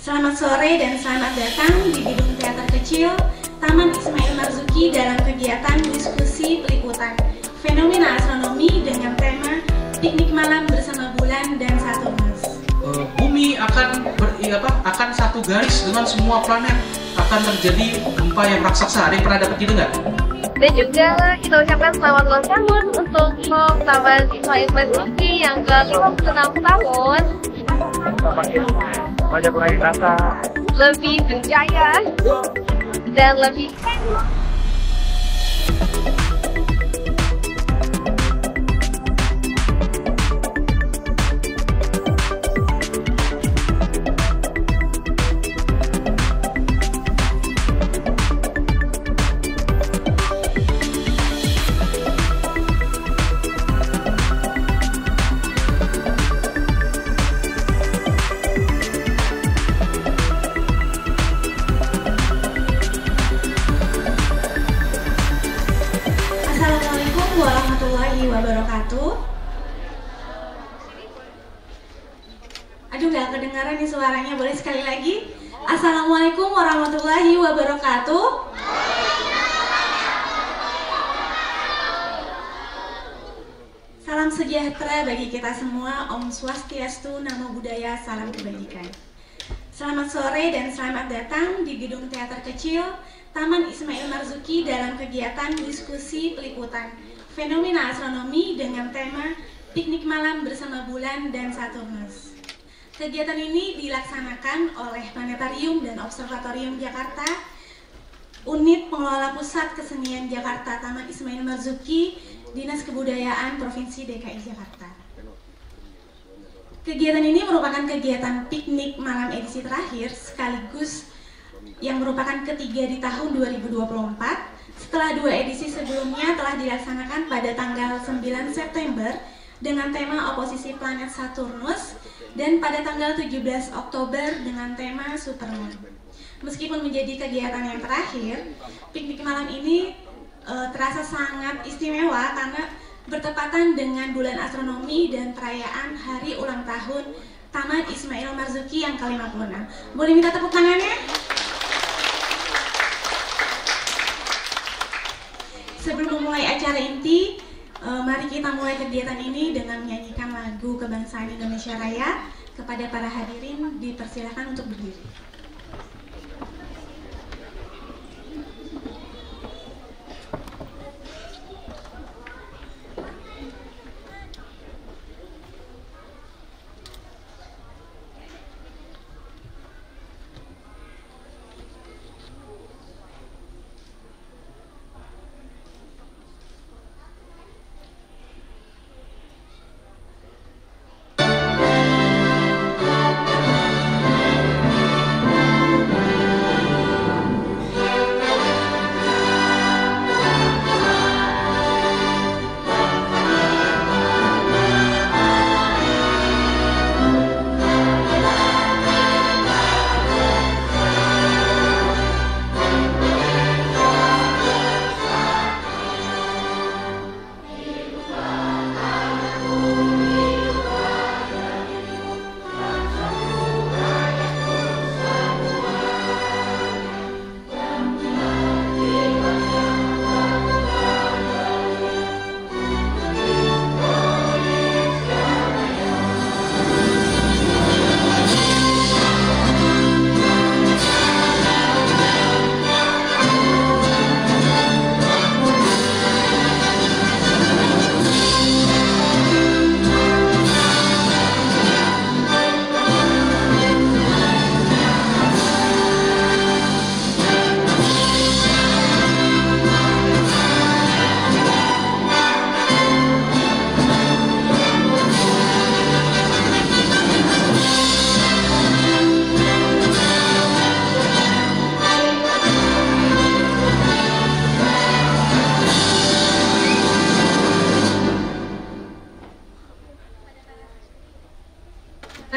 Selamat sore dan selamat datang di gedung teater kecil Taman Ismail Marzuki dalam kegiatan diskusi peliputan fenomena astronomi dengan tema piknik malam bersama bulan dan Saturnus. Bumi akan satu garis dengan semua planet, akan terjadi gempa yang raksasa. Ada yang pernah dapat ide nggak? Dan juga kita ucapkan selamat ulang tahun untuk Taman Ismail Marzuki yang ke-56 tahun. Banyak lagi rasa Lebih berjaya dan lebih warahmatullahi wabarakatuh. Aduh, nggak kedengaran nih suaranya. Boleh sekali lagi? Assalamualaikum warahmatullahi wabarakatuh. Salam sejahtera bagi kita semua. Om Swastiastu, Namo Buddhaya, salam kebajikan. Selamat sore dan selamat datang di gedung teater kecil Taman Ismail Marzuki dalam kegiatan diskusi peliputan fenomena astronomi dengan tema piknik malam bersama bulan dan Saturnus. Kegiatan ini dilaksanakan oleh Planetarium dan Observatorium Jakarta, Unit Pengelola Pusat Kesenian Jakarta Taman Ismail Marzuki, Dinas Kebudayaan Provinsi DKI Jakarta. Kegiatan ini merupakan kegiatan piknik malam edisi terakhir sekaligus yang merupakan ketiga di tahun 2024 setelah dua edisi sebelumnya telah dilaksanakan pada tanggal 9 September dengan tema oposisi planet Saturnus dan pada tanggal 17 Oktober dengan tema supermoon. Meskipun menjadi kegiatan yang terakhir, piknik malam ini terasa sangat istimewa karena bertepatan dengan bulan astronomi dan perayaan hari ulang tahun Taman Ismail Marzuki yang ke-56. Boleh minta tepuk tangannya? Sebelum memulai acara inti, mari kita mulai kegiatan ini dengan menyanyikan lagu kebangsaan Indonesia Raya. Kepada para hadirin dipersilakan untuk berdiri.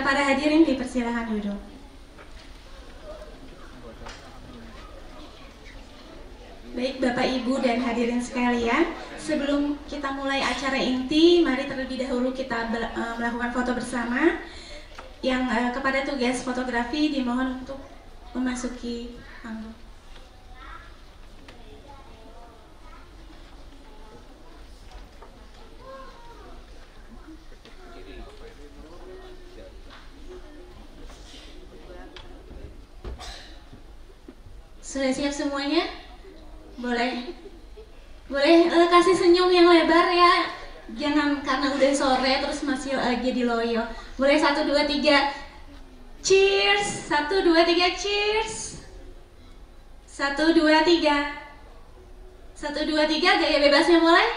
Para hadirin dipersilakan duduk. Baik Bapak Ibu dan hadirin sekalian, sebelum kita mulai acara inti, mari terlebih dahulu kita melakukan foto bersama. Yang kepada tugas fotografi dimohon untuk memasuki panggung. Sudah siap semuanya? Boleh kasih senyum yang lebar ya. Jangan karena udah sore terus masih lagi di loyo. Boleh 1, 2, 3. Cheers. 1, 2, 3 cheers. 1, 2, 3. 1, 2, 3 gaya bebasnya mulai.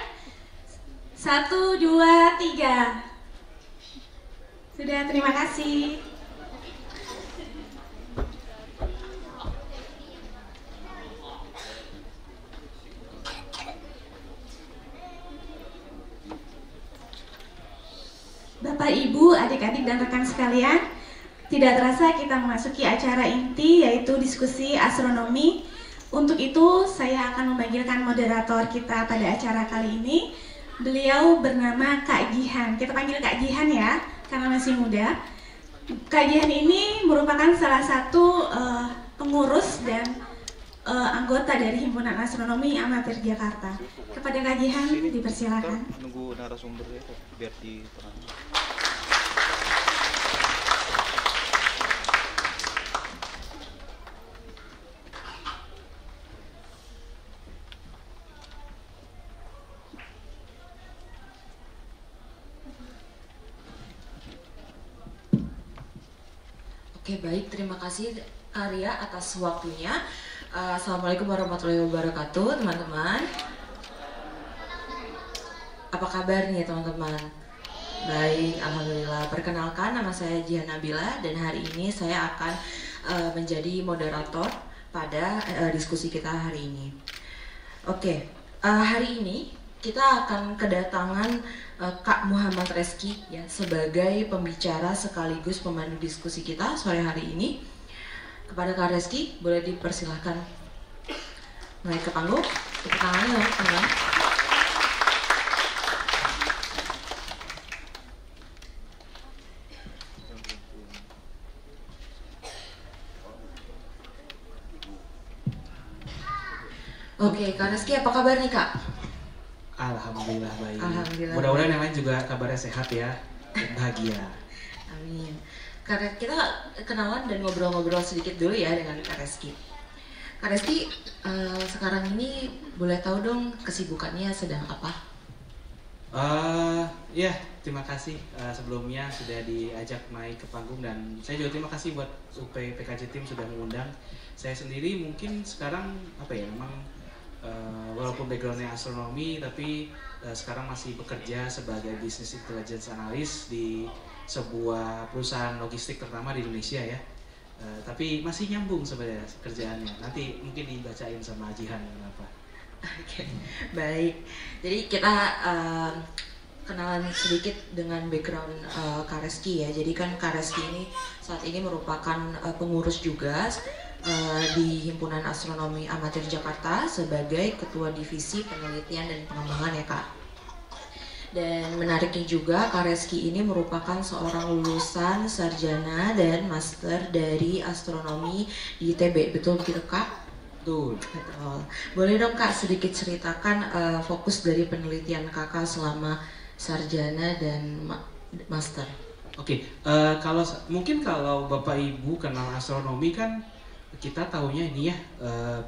1, 2, 3. Sudah, terima kasih. Bapak, Ibu, adik-adik dan rekan sekalian, tidak terasa kita memasuki acara inti yaitu diskusi astronomi. Untuk itu saya akan memanggilkan moderator kita pada acara kali ini. Beliau bernama Kak Jihan. Kita panggil Kak Jihan ya, karena masih muda. Kak Jihan ini merupakan salah satu pengurus dan anggota dari Himpunan Astronomi Amatir Jakarta. Kepada Kak Jihan dipersilakan. Nunggu narasumbernya biar diterangkan. Oke, baik, terima kasih Arya atas waktunya. Assalamualaikum warahmatullahi wabarakatuh, teman-teman. Apa kabar nih, teman-teman? Baik, alhamdulillah. Perkenalkan, nama saya Jihan Nabila dan hari ini saya akan menjadi moderator pada diskusi kita hari ini. Oke, hari ini kita akan kedatangan Kak Muhammad Reski ya sebagai pembicara sekaligus pemandu diskusi kita sore hari ini. Kepada Kak Reski, boleh dipersilahkan naik ke panggung. Tepuk tangannya, teman-teman. Oke, Kak Reski, apa kabar nih, Kak? Alhamdulillah baik. Alhamdulillah. Mudah-mudahan yang lain juga kabarnya sehat ya, dan bahagia. Amin. Karena kita kenalan dan ngobrol-ngobrol sedikit dulu ya dengan Kak Reski. Kak Reski, sekarang ini boleh tahu dong kesibukannya sedang apa? Ya, terima kasih sebelumnya sudah diajak naik ke panggung dan saya juga terima kasih buat UP PKJ Tim sudah mengundang. Saya sendiri mungkin sekarang apa ya, memang walaupun backgroundnya astronomi tapi sekarang masih bekerja sebagai business intelligence analyst di sebuah perusahaan logistik terutama di Indonesia ya. Tapi masih nyambung sebenarnya kerjaannya. Nanti mungkin dibacain sama Jihan kenapa. Oke, baik. Jadi kita kenalan sedikit dengan background Kak Reski ya. Jadi kan Kak Reski ini saat ini merupakan pengurus juga di Himpunan Astronomi Amatir Jakarta sebagai Ketua Divisi Penelitian dan Pengembangan ya Kak. Dan menariknya juga Kak Reski ini merupakan seorang lulusan sarjana dan master dari astronomi di ITB, betul begitu Kak? Betul. Betul. Boleh dong Kak sedikit ceritakan fokus dari penelitian Kakak selama sarjana dan master? Oke, kalau mungkin kalau Bapak Ibu kenal astronomi kan kita taunya ini ya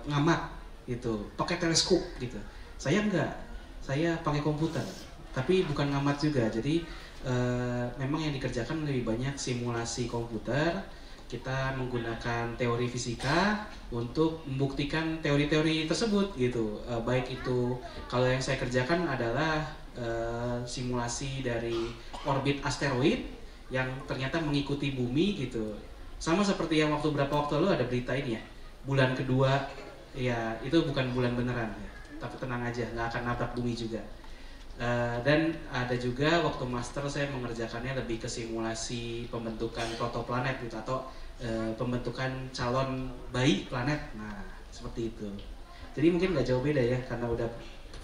ngamat gitu, pakai teleskop gitu. Saya enggak, saya pakai komputer, tapi bukan ngamat juga. Jadi memang yang dikerjakan lebih banyak simulasi komputer. Kita menggunakan teori fisika untuk membuktikan teori-teori tersebut gitu. Baik itu kalau yang saya kerjakan adalah simulasi dari orbit asteroid yang ternyata mengikuti bumi gitu. Sama seperti yang beberapa waktu lalu ada berita ini ya, bulan kedua ya itu bukan bulan beneran ya, tapi tenang aja, nggak akan nabrak bumi juga. Dan ada juga waktu master saya mengerjakannya lebih ke simulasi pembentukan protoplanet gitu, atau pembentukan calon bayi planet. Nah seperti itu. Jadi mungkin nggak jauh beda ya, karena udah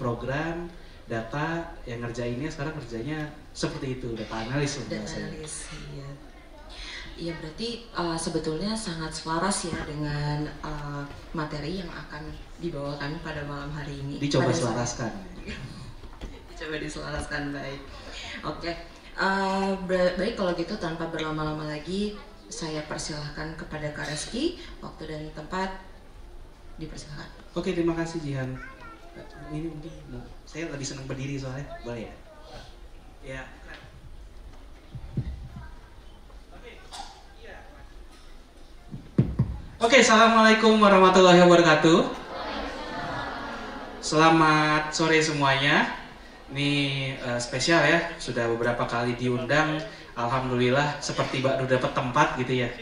program data yang ngerjainnya sekarang kerjanya seperti itu, data analis. Data analis, iya. Iya, berarti sebetulnya sangat selaras ya dengan materi yang akan dibawakan pada malam hari ini. Dicoba Pada selaraskan. Coba diselaraskan, baik. Oke, baik kalau gitu tanpa berlama-lama lagi, saya persilahkan kepada Kak Reski, waktu dan tempat dipersilahkan. Oke, terima kasih Jihan. Ini mungkin saya lebih senang berdiri soalnya, boleh ya? Ya. Oke, assalamualaikum warahmatullahi wabarakatuh. Selamat sore semuanya. Ini spesial ya, sudah beberapa kali diundang. Alhamdulillah, seperti baru dapat tempat gitu ya.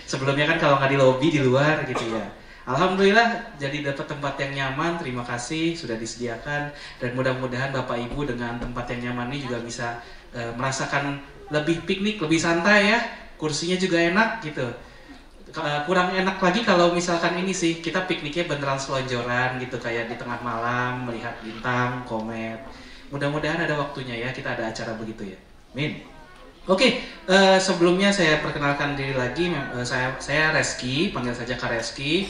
Sebelumnya kan kalau nggak di lobi di luar gitu ya. Alhamdulillah jadi dapat tempat yang nyaman. Terima kasih sudah disediakan dan mudah-mudahan Bapak Ibu dengan tempat yang nyaman ini juga bisa merasakan lebih piknik, lebih santai ya. Kursinya juga enak gitu. Kurang enak lagi kalau misalkan ini sih kita pikniknya beneran selonjoran gitu kayak di tengah malam melihat bintang, komet. Mudah-mudahan ada waktunya ya kita ada acara begitu ya. Amin. Oke, sebelumnya saya perkenalkan diri lagi. Saya Reski, panggil saja Kak Reski.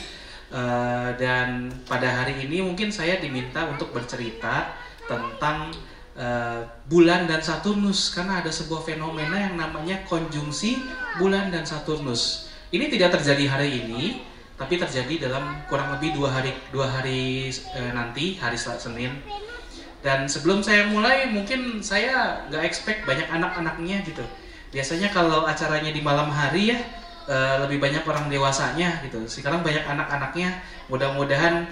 Dan pada hari ini mungkin saya diminta untuk bercerita tentang bulan dan Saturnus karena ada sebuah fenomena yang namanya konjungsi bulan dan Saturnus. Ini tidak terjadi hari ini, tapi terjadi dalam kurang lebih dua hari nanti, hari Senin. Dan sebelum saya mulai, mungkin saya nggak expect banyak anak-anaknya gitu. Biasanya kalau acaranya di malam hari ya, lebih banyak orang dewasanya gitu. Sekarang banyak anak-anaknya, mudah-mudahan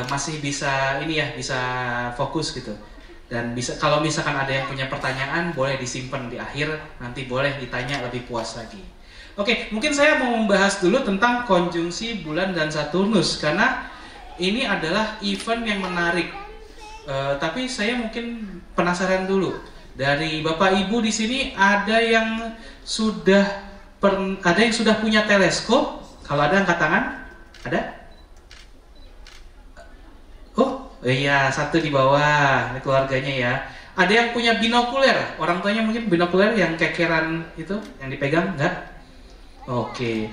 masih bisa ini ya, bisa fokus gitu. Dan bisa kalau misalkan ada yang punya pertanyaan, boleh disimpan di akhir, nanti boleh ditanya lebih puas lagi. Oke, mungkin saya mau membahas dulu tentang konjungsi bulan dan Saturnus karena ini adalah event yang menarik. Tapi saya mungkin penasaran dulu dari Bapak Ibu di sini ada yang sudah punya teleskop? Kalau ada angkat tangan? Ada? Oh iya, satu di bawah, ini keluarganya ya. Ada yang punya binokuler? Orang tuanya mungkin binokuler yang kekeran itu, yang dipegang? Enggak? Oke,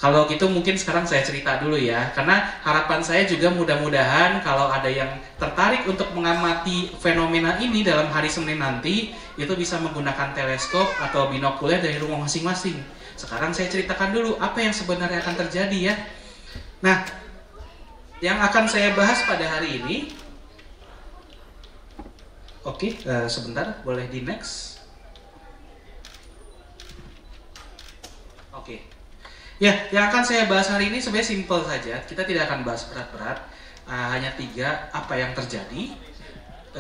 kalau gitu mungkin sekarang saya cerita dulu ya, karena harapan saya juga mudah-mudahan kalau ada yang tertarik untuk mengamati fenomena ini dalam hari Senin nanti, itu bisa menggunakan teleskop atau binokuler dari rumah masing-masing. Sekarang saya ceritakan dulu apa yang sebenarnya akan terjadi ya. Nah, yang akan saya bahas pada hari ini, oke, sebentar, boleh di next. Oke, ya yang akan saya bahas hari ini sebenarnya simple saja. Kita tidak akan bahas berat-berat, hanya 3 apa yang terjadi,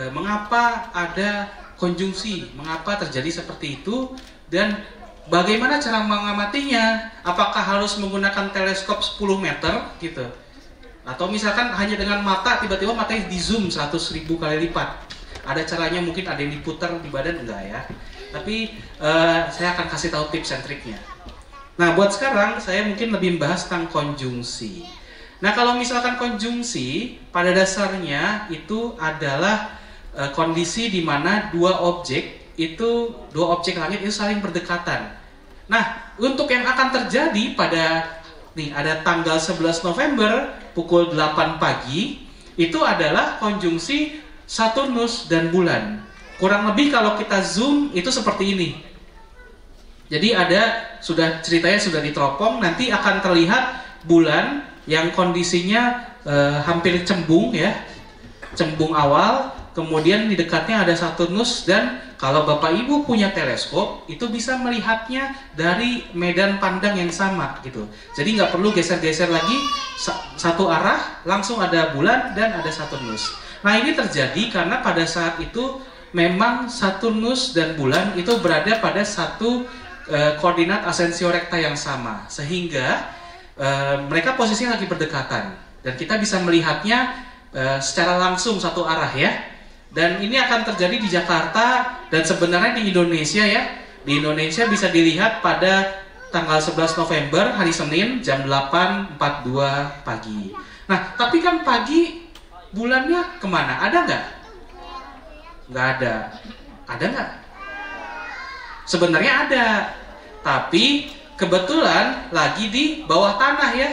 mengapa ada konjungsi, mengapa terjadi seperti itu, dan bagaimana cara mengamatinya. Apakah harus menggunakan teleskop 10 meter gitu, atau misalkan hanya dengan mata tiba-tiba matanya di zoom 100.000 kali lipat. Ada caranya, mungkin ada yang diputar di badan, enggak ya. Tapi saya akan kasih tahu tips dan triknya. Nah, buat sekarang saya mungkin lebih membahas tentang konjungsi. Nah, kalau misalkan konjungsi, pada dasarnya itu adalah kondisi di mana dua objek langit itu saling berdekatan. Nah, untuk yang akan terjadi ada tanggal 11 November pukul 8 pagi, itu adalah konjungsi Saturnus dan bulan. Kurang lebih kalau kita zoom itu seperti ini. Jadi ceritanya sudah diteropong, nanti akan terlihat bulan yang kondisinya hampir cembung ya, cembung awal, kemudian di dekatnya ada Saturnus, dan kalau Bapak Ibu punya teleskop itu bisa melihatnya dari medan pandang yang sama gitu. Jadi nggak perlu geser-geser lagi, satu arah langsung ada bulan dan ada Saturnus. Nah, ini terjadi karena pada saat itu memang Saturnus dan bulan itu berada pada satu koordinat asensio rekta yang sama, sehingga mereka posisinya lagi berdekatan dan kita bisa melihatnya secara langsung satu arah ya. Dan ini akan terjadi di Jakarta dan sebenarnya di Indonesia ya. Di Indonesia bisa dilihat pada tanggal 11 November hari Senin jam 8.42 pagi. Nah, tapi kan pagi bulannya kemana? Ada nggak? Nggak ada. Ada nggak? Sebenarnya ada, tapi kebetulan lagi di bawah tanah ya.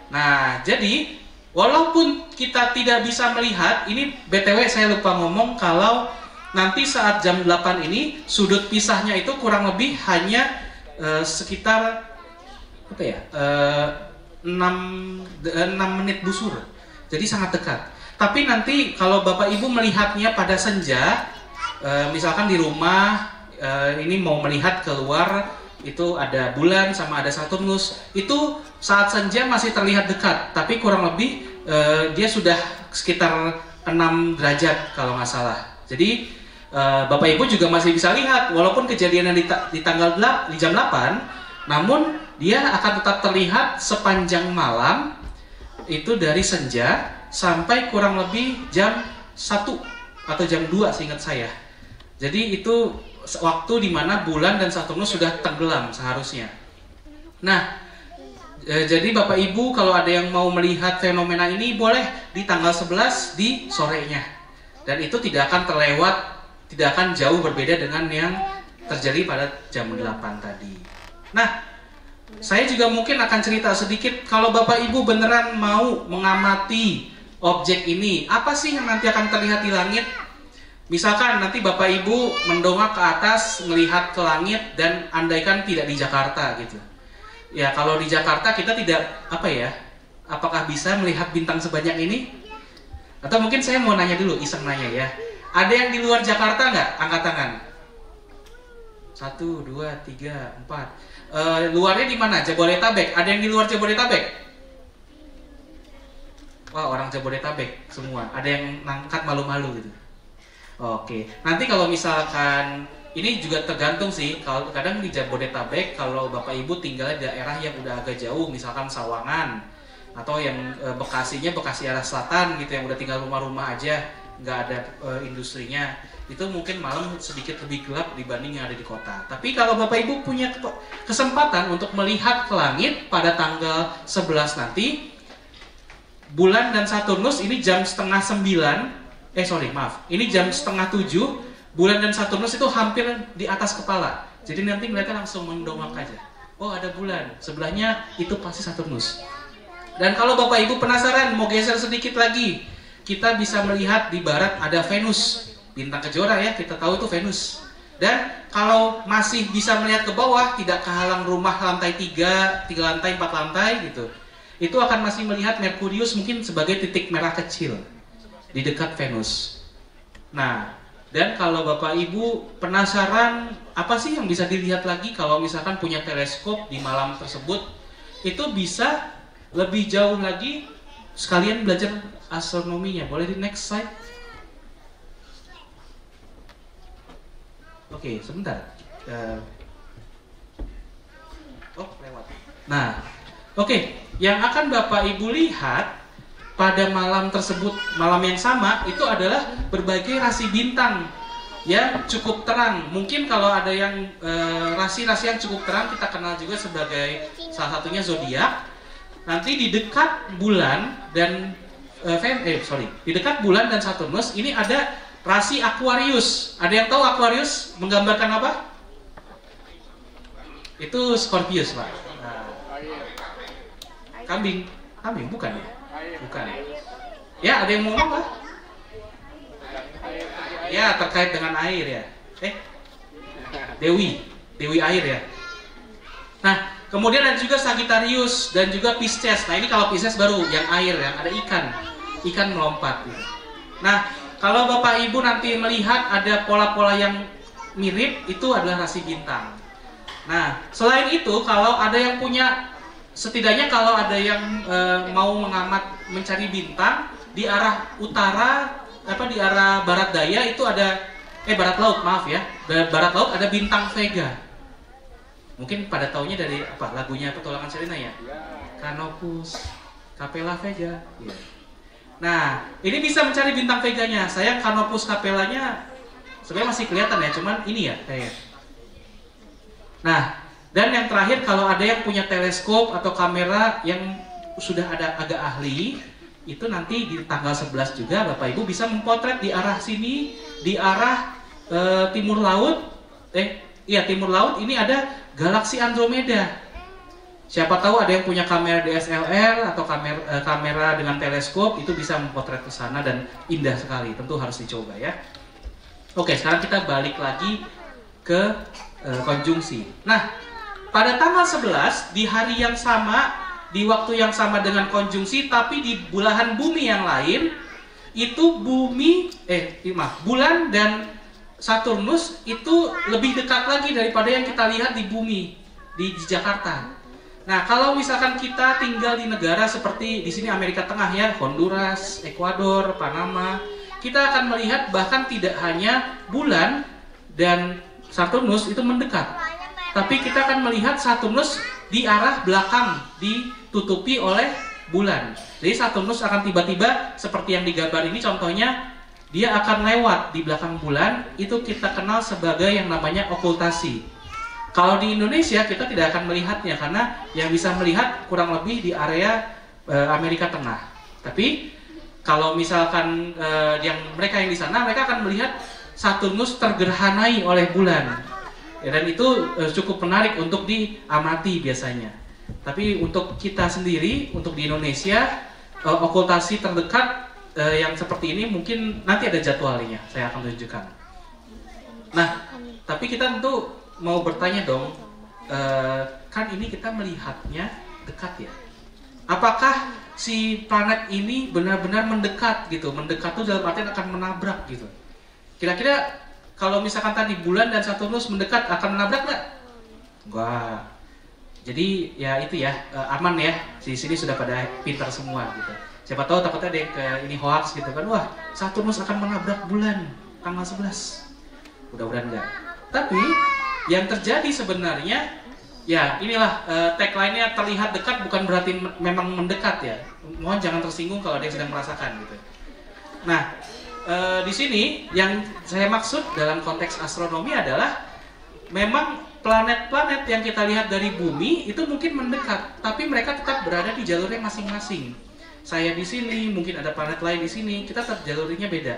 Nah, jadi walaupun kita tidak bisa melihat, ini BTW saya lupa ngomong kalau nanti saat jam 8 ini sudut pisahnya itu kurang lebih hanya sekitar apa ya? 6 menit busur. Jadi sangat dekat. Tapi nanti kalau Bapak Ibu melihatnya pada senja, misalkan di rumah ini mau melihat keluar itu ada bulan sama ada Saturnus, itu saat senja masih terlihat dekat, tapi kurang lebih dia sudah sekitar 6 derajat kalau nggak salah. Jadi Bapak Ibu juga masih bisa lihat walaupun kejadiannya di jam 8, namun dia akan tetap terlihat sepanjang malam itu dari senja sampai kurang lebih jam 1 atau jam 2 seingat saya. Jadi itu waktu dimana bulan dan Saturnus sudah tenggelam seharusnya. Nah, jadi Bapak Ibu kalau ada yang mau melihat fenomena ini boleh di tanggal 11 di sorenya. Dan itu tidak akan terlewat, tidak akan jauh berbeda dengan yang terjadi pada jam 8 tadi. Nah, saya juga mungkin akan cerita sedikit kalau Bapak Ibu beneran mau mengamati objek ini, apa sih yang nanti akan terlihat di langit? Misalkan nanti Bapak Ibu mendongak ke atas melihat ke langit dan andaikan tidak di Jakarta gitu. Ya kalau di Jakarta kita tidak apakah bisa melihat bintang sebanyak ini? Atau mungkin saya mau nanya dulu, iseng nanya ya. Ada yang di luar Jakarta nggak? Angkat tangan. 1, 2, 3, 4. Luarnya di mana? Jabodetabek. Ada yang di luar Jabodetabek? Wah, orang Jabodetabek semua. Ada yang ngangkat malu-malu gitu. Oke. Nanti kalau misalkan ini juga tergantung sih. Kalau kadang di Jabodetabek kalau Bapak Ibu tinggal di daerah yang udah agak jauh, misalkan Sawangan atau yang Bekasinya Bekasi arah selatan gitu, yang udah tinggal rumah-rumah aja, nggak ada industrinya, itu mungkin malam sedikit lebih gelap dibanding yang ada di kota. Tapi kalau Bapak Ibu punya kesempatan untuk melihat ke langit pada tanggal 11 nanti, bulan dan Saturnus ini jam setengah 9, ini jam setengah 7, bulan dan Saturnus itu hampir di atas kepala. Jadi nanti ngeliatnya langsung mendongak aja. Oh ada bulan, sebelahnya itu pasti Saturnus. Dan kalau Bapak Ibu penasaran, mau geser sedikit lagi, kita bisa melihat di barat ada Venus, bintang kejora ya, kita tahu itu Venus. Dan kalau masih bisa melihat ke bawah, tidak kehalang rumah lantai 3 lantai, 4 lantai gitu, itu akan masih melihat Merkurius mungkin sebagai titik merah kecil di dekat Venus. Nah, dan kalau Bapak Ibu penasaran apa sih yang bisa dilihat lagi kalau misalkan punya teleskop di malam tersebut, itu bisa lebih jauh lagi sekalian belajar astronominya. Boleh di next slide? Oke, sebentar. Lewat. Nah, oke. Yang akan Bapak Ibu lihat pada malam tersebut, malam yang sama, itu adalah berbagai rasi bintang yang cukup terang. Mungkin kalau ada yang rasi-rasi yang cukup terang kita kenal juga sebagai salah satunya zodiak. Nanti di dekat bulan dan di dekat bulan dan Saturnus ini ada rasi Aquarius. Ada yang tahu Aquarius menggambarkan apa? Itu Scorpius, Pak. Nah, kambing bukan ya? Bukan. Ya, ada yang mau ngomong, Pak? Ya, terkait dengan air ya. Dewi air ya. Nah, kemudian ada juga Sagittarius dan juga Pisces. Nah, ini kalau Pisces baru yang air, yang ada ikan melompat gitu. Nah, kalau Bapak Ibu nanti melihat ada pola-pola yang mirip, itu adalah rasi bintang. Nah, selain itu kalau ada yang punya, setidaknya kalau ada yang mau mencari bintang di arah utara, di arah barat daya itu ada barat laut, maaf ya. Barat laut ada bintang Vega. Mungkin pada taunya dari lagunya Petualangan Sherina ya? Canopus, Capella Vega. Ya. Nah, ini bisa mencari bintang Veganya. Saya Canopus Capellanya sebenarnya masih kelihatan ya, cuman ini ya kayak. Nah, dan yang terakhir kalau ada yang punya teleskop atau kamera yang sudah ada agak ahli, itu nanti di tanggal 11 juga Bapak Ibu bisa mempotret di arah sini, di arah timur laut. Timur laut ini ada galaksi Andromeda. Siapa tahu ada yang punya kamera DSLR atau kamera dengan teleskop, itu bisa memotret ke sana dan indah sekali. Tentu harus dicoba ya. Oke, sekarang kita balik lagi ke konjungsi. Nah, pada tanggal 11 di hari yang sama, di waktu yang sama dengan konjungsi, tapi di belahan bumi yang lain, itu bulan dan Saturnus itu lebih dekat lagi daripada yang kita lihat di bumi di Jakarta. Nah, kalau misalkan kita tinggal di negara seperti di sini Amerika Tengah ya, Honduras, Ekuador, Panama, kita akan melihat bahkan tidak hanya bulan dan Saturnus itu mendekat, tapi kita akan melihat Saturnus di arah belakang ditutupi oleh bulan. Jadi Saturnus akan tiba-tiba seperti yang digambar ini, contohnya dia akan lewat di belakang bulan. Itu kita kenal sebagai yang namanya okultasi. Kalau di Indonesia kita tidak akan melihatnya karena yang bisa melihat kurang lebih di area Amerika Tengah. Tapi kalau misalkan mereka yang di sana, mereka akan melihat Saturnus tergerhanai oleh bulan. Ya, dan itu cukup menarik untuk diamati biasanya. Tapi untuk kita sendiri, untuk di Indonesia, okultasi terdekat yang seperti ini mungkin nanti ada jadwalnya, saya akan tunjukkan. Nah, tapi kita tentu mau bertanya dong, kan ini kita melihatnya dekat ya. Apakah si planet ini benar-benar mendekat gitu? Mendekat itu dalam artian akan menabrak gitu. Kira-kira kalau misalkan tadi bulan dan Saturnus mendekat akan menabrak nggak? Enggak. Jadi ya itu ya, aman ya. Di sini sudah pada pintar semua gitu. Siapa tahu takutnya ada yang ini hoax gitu kan. Wah, Saturnus akan menabrak bulan tanggal 11. Mudah-mudahan enggak. Tapi yang terjadi sebenarnya ya inilah tagline-nya, terlihat dekat bukan berarti memang mendekat ya. Mohon jangan tersinggung kalau ada yang sedang merasakan gitu. Nah, di sini yang saya maksud dalam konteks astronomi adalah memang planet-planet yang kita lihat dari bumi itu mungkin mendekat, tapi mereka tetap berada di jalurnya masing-masing. Saya di sini, mungkin ada planet lain di sini, kita tetap jalurnya beda.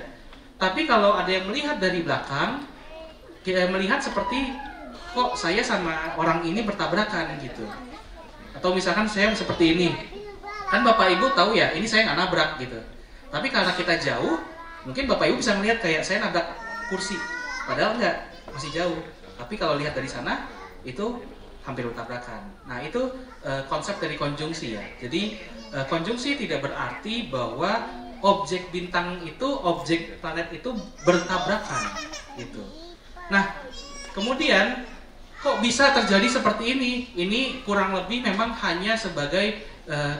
Tapi kalau ada yang melihat dari belakang, kita melihat seperti kok saya sama orang ini bertabrakan gitu. Atau misalkan saya seperti ini, kan Bapak Ibu tahu ya, ini saya nggak nabrak gitu. Tapi karena kita jauh, mungkin Bapak Ibu bisa melihat kayak saya nabrak kursi, padahal enggak, masih jauh. Tapi kalau lihat dari sana, itu hampir bertabrakan. Nah, itu konsep dari konjungsi ya. Jadi konjungsi tidak berarti bahwa objek bintang itu, objek planet itu bertabrakan gitu. Nah, kemudian kok bisa terjadi seperti ini? Ini kurang lebih memang hanya sebagai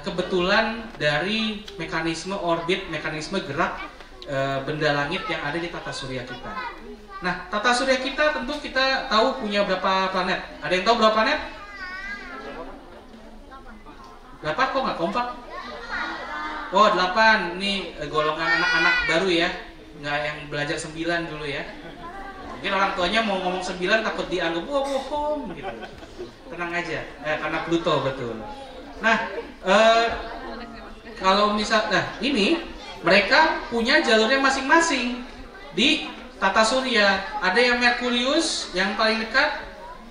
kebetulan dari mekanisme orbit, mekanisme gerak benda langit yang ada di tata surya kita. Nah, tata surya kita tentu kita tahu punya berapa planet. Ada yang tahu berapa planet? Berapa? Kok nggak kompak? Oh, 8. Ini golongan anak-anak baru ya. Nggak yang belajar 9 dulu ya. Mungkin orang tuanya mau ngomong 9 takut dianggap bohong gitu. Tenang aja, karena Pluto betul. Nah, kalau ini mereka punya jalurnya masing-masing di tata surya. Ada yang Merkurius yang paling dekat,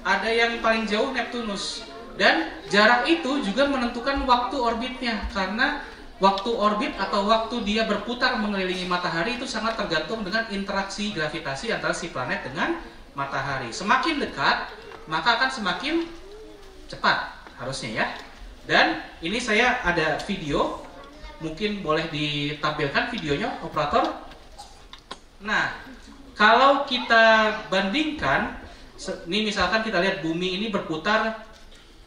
ada yang paling jauh Neptunus. Dan jarak itu juga menentukan waktu orbitnya, karena waktu orbit atau waktu dia berputar mengelilingi matahari itu sangat tergantung dengan interaksi gravitasi antara si planet dengan matahari. Semakin dekat, maka akan semakin cepat harusnya ya. Dan ini saya ada video, mungkin boleh ditampilkan videonya operator. Nah, kalau kita bandingkan, ini misalkan kita lihat bumi ini berputar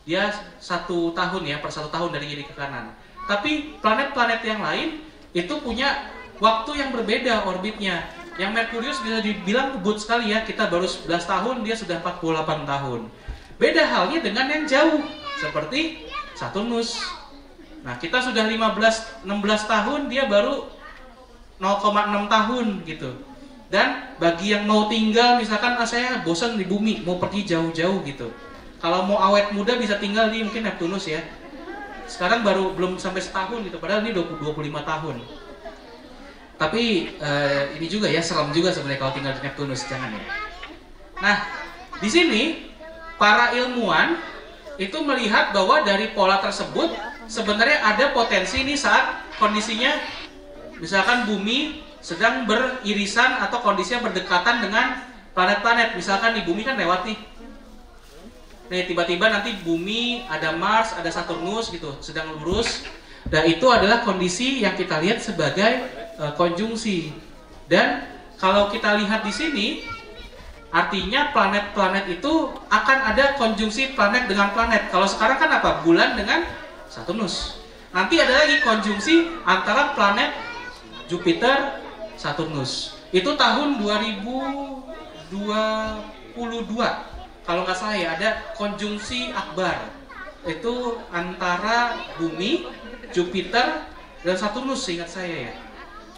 dia 1 tahun ya, per 1 tahun dari kiri ke kanan. Tapi planet-planet yang lain itu punya waktu yang berbeda orbitnya. Yang Merkurius bisa dibilang kebut sekali ya, kita baru 11 tahun, dia sudah 48 tahun. Beda halnya dengan yang jauh, seperti Saturnus. Nah, kita sudah 16 tahun, dia baru 0,6 tahun gitu. Dan bagi yang mau tinggal, misalkan saya bosan di bumi, mau pergi jauh-jauh gitu. Kalau mau awet muda bisa tinggal di mungkin Neptunus ya. Sekarang belum sampai setahun gitu, padahal ini 25 tahun. Tapi ini juga ya, serem juga sebenarnya kalau tinggal di Neptunus, jangan ya. Nah, di sini para ilmuwan itu melihat bahwa dari pola tersebut sebenarnya ada potensi nih saat kondisinya misalkan bumi sedang beririsan atau kondisinya berdekatan dengan planet-planet. Misalkan di bumi kan lewat nih. Nih tiba-tiba nanti bumi, ada Mars, ada Saturnus gitu, sedang lurus. Dan itu adalah kondisi yang kita lihat sebagai konjungsi. Dan kalau kita lihat di sini, artinya planet-planet itu akan ada konjungsi planet dengan planet. Kalau sekarang kan apa? Bulan dengan Saturnus. Nanti ada lagi konjungsi antara planet Jupiter, Saturnus. Itu tahun 2022. Kalau nggak salah ya, ada konjungsi akbar. Itu antara bumi, Jupiter, dan Saturnus, seingat saya ya.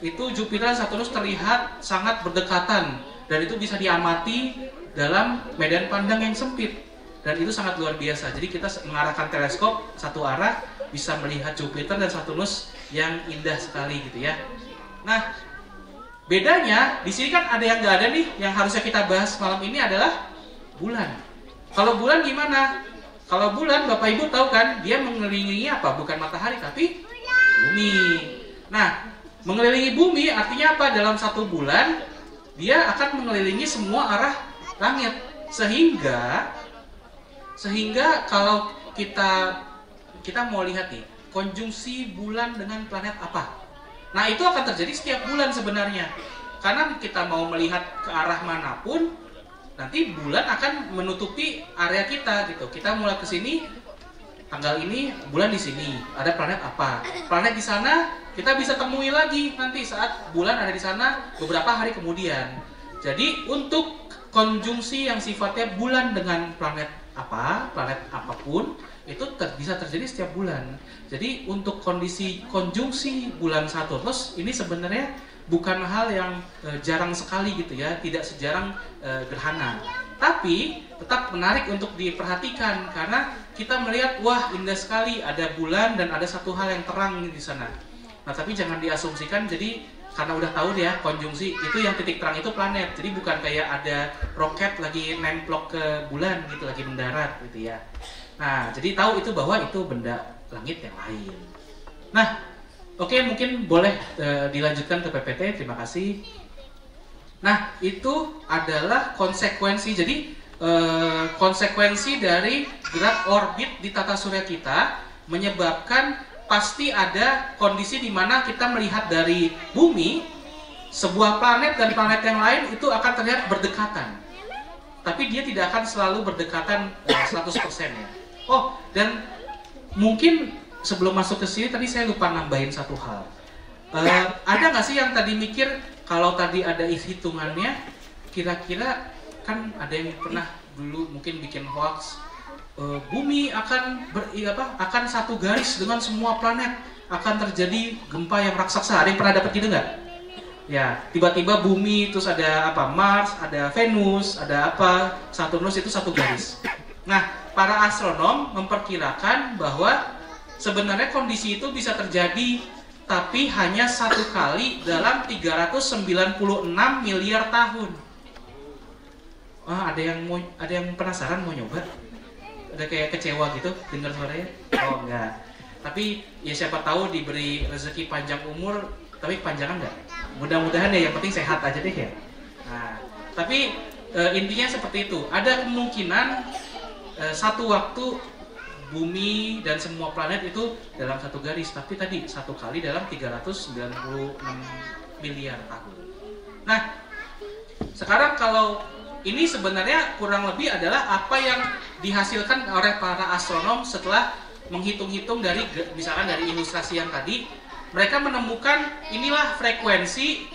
Itu Jupiter dan Saturnus terlihat sangat berdekatan. Dan itu bisa diamati dalam medan pandang yang sempit. Dan itu sangat luar biasa. Jadi kita mengarahkan teleskop satu arah, bisa melihat Jupiter dan Saturnus yang indah sekali gitu ya. Nah, bedanya di sini kan ada yang nggak ada nih, yang harusnya kita bahas malam ini adalah bulan. Kalau bulan gimana? Kalau bulan, Bapak Ibu tahu kan, dia mengelilingi apa? Bukan matahari, tapi bumi. Nah, mengelilingi bumi artinya apa? Dalam satu bulan, dia akan mengelilingi semua arah langit. Sehingga kalau kita mau lihat nih, konjungsi bulan dengan planet apa? Nah, itu akan terjadi setiap bulan sebenarnya. Karena kita mau melihat ke arah manapun, nanti bulan akan menutupi area kita gitu. Kita mulai ke sini, tanggal ini bulan di sini, ada planet apa? Planet di sana kita bisa temui lagi nanti saat bulan ada di sana beberapa hari kemudian. Jadi untuk konjungsi yang sifatnya bulan dengan planet apapun itu bisa terjadi setiap bulan. Jadi untuk kondisi konjungsi bulan Saturnus ini sebenarnya bukan hal yang jarang sekali gitu ya, tidak sejarang gerhana. Tapi tetap menarik untuk diperhatikan karena kita melihat wah indah sekali ada bulan dan ada satu hal yang terang di sana. Nah tapi jangan diasumsikan jadi karena udah tahu deh ya konjungsi itu yang titik terang itu planet. Jadi bukan kayak ada roket lagi nemplok ke bulan gitu lagi mendarat gitu ya. Nah jadi tahu itu bahwa itu benda langit yang lain. Nah oke, mungkin boleh dilanjutkan ke PPT, terima kasih. Nah, itu adalah konsekuensi. Jadi, konsekuensi dari gerak orbit di tata surya kita menyebabkan pasti ada kondisi di mana kita melihat dari bumi, sebuah planet dan planet yang lain itu akan terlihat berdekatan. Tapi dia tidak akan selalu berdekatan 100% ya. Oh, dan mungkin sebelum masuk ke sini tadi saya lupa nambahin satu hal. Ada nggak sih yang tadi mikir kalau tadi ada hitungannya, kira-kira kan ada yang pernah dulu mungkin bikin hoax, bumi akan akan satu garis dengan semua planet, akan terjadi gempa yang raksasa. Ada yang pernah dapat gitu nggak? Ya, tiba-tiba bumi terus ada apa? Mars, ada Venus, ada apa? Saturnus itu satu garis. Nah, para astronom memperkirakan bahwa sebenarnya kondisi itu bisa terjadi tapi hanya satu kali dalam 396 miliar tahun. Wah, ada yang penasaran mau nyoba? Ada kayak kecewa gitu dengar suaranya? Oh enggak. Tapi ya siapa tahu diberi rezeki panjang umur, tapi panjangan enggak? Mudah-mudahan ya, yang penting sehat aja deh ya. Nah, tapi intinya seperti itu. Ada kemungkinan satu waktu bumi dan semua planet itu dalam satu garis, tapi tadi satu kali dalam 396 miliar tahun. Nah, sekarang kalau ini sebenarnya kurang lebih adalah apa yang dihasilkan oleh para astronom setelah menghitung-hitung dari misalkan dari ilustrasi yang tadi, mereka menemukan inilah frekuensi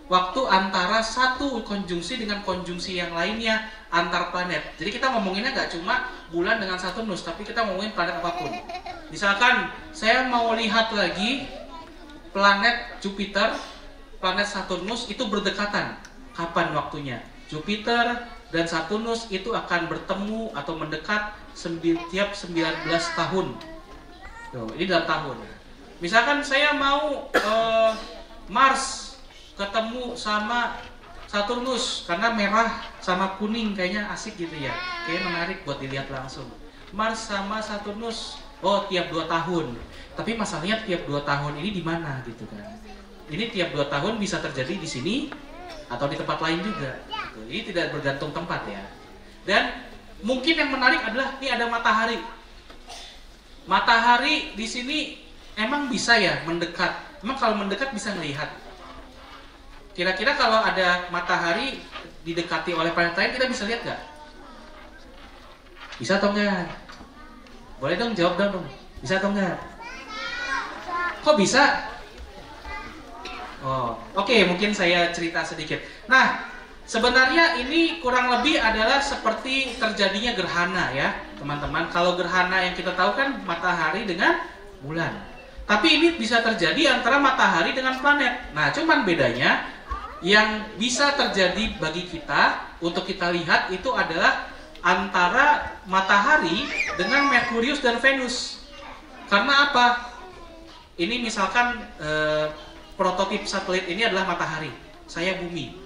waktu antara satu konjungsi dengan konjungsi yang lainnya antar planet. Jadi kita ngomonginnya nggak cuma bulan dengan Saturnus, tapi kita ngomongin planet apapun. Misalkan saya mau lihat lagi planet Jupiter, planet Saturnus itu berdekatan. Kapan waktunya? Jupiter dan Saturnus itu akan bertemu atau mendekat tiap 19 tahun. Tuh, ini dalam tahun. Misalkan saya mau Mars ketemu sama Saturnus karena merah sama kuning kayaknya asik gitu ya, kayak menarik buat dilihat langsung. Mars sama Saturnus, oh tiap 2 tahun. Tapi masalahnya tiap 2 tahun ini di mana gitu kan? Ini tiap 2 tahun bisa terjadi di sini atau di tempat lain juga. Gitu. Ini tidak bergantung tempat ya. Dan mungkin yang menarik adalah ini ada matahari. Matahari di sini emang bisa ya mendekat. Emang kalau mendekat bisa melihat. Kira-kira kalau ada matahari didekati oleh planet lain, kita bisa lihat nggak? Bisa atau enggak? Boleh dong jawab dong. Bisa atau enggak? Kok bisa? Oh, oke, mungkin saya cerita sedikit. Nah, sebenarnya ini kurang lebih adalah seperti terjadinya gerhana ya, teman-teman. Kalau gerhana yang kita tahu kan matahari dengan bulan. Tapi ini bisa terjadi antara matahari dengan planet. Nah, cuman bedanya yang bisa terjadi bagi kita untuk kita lihat itu adalah antara matahari dengan Merkurius dan Venus. Karena apa? Ini misalkan prototip satelit ini adalah matahari, saya bumi.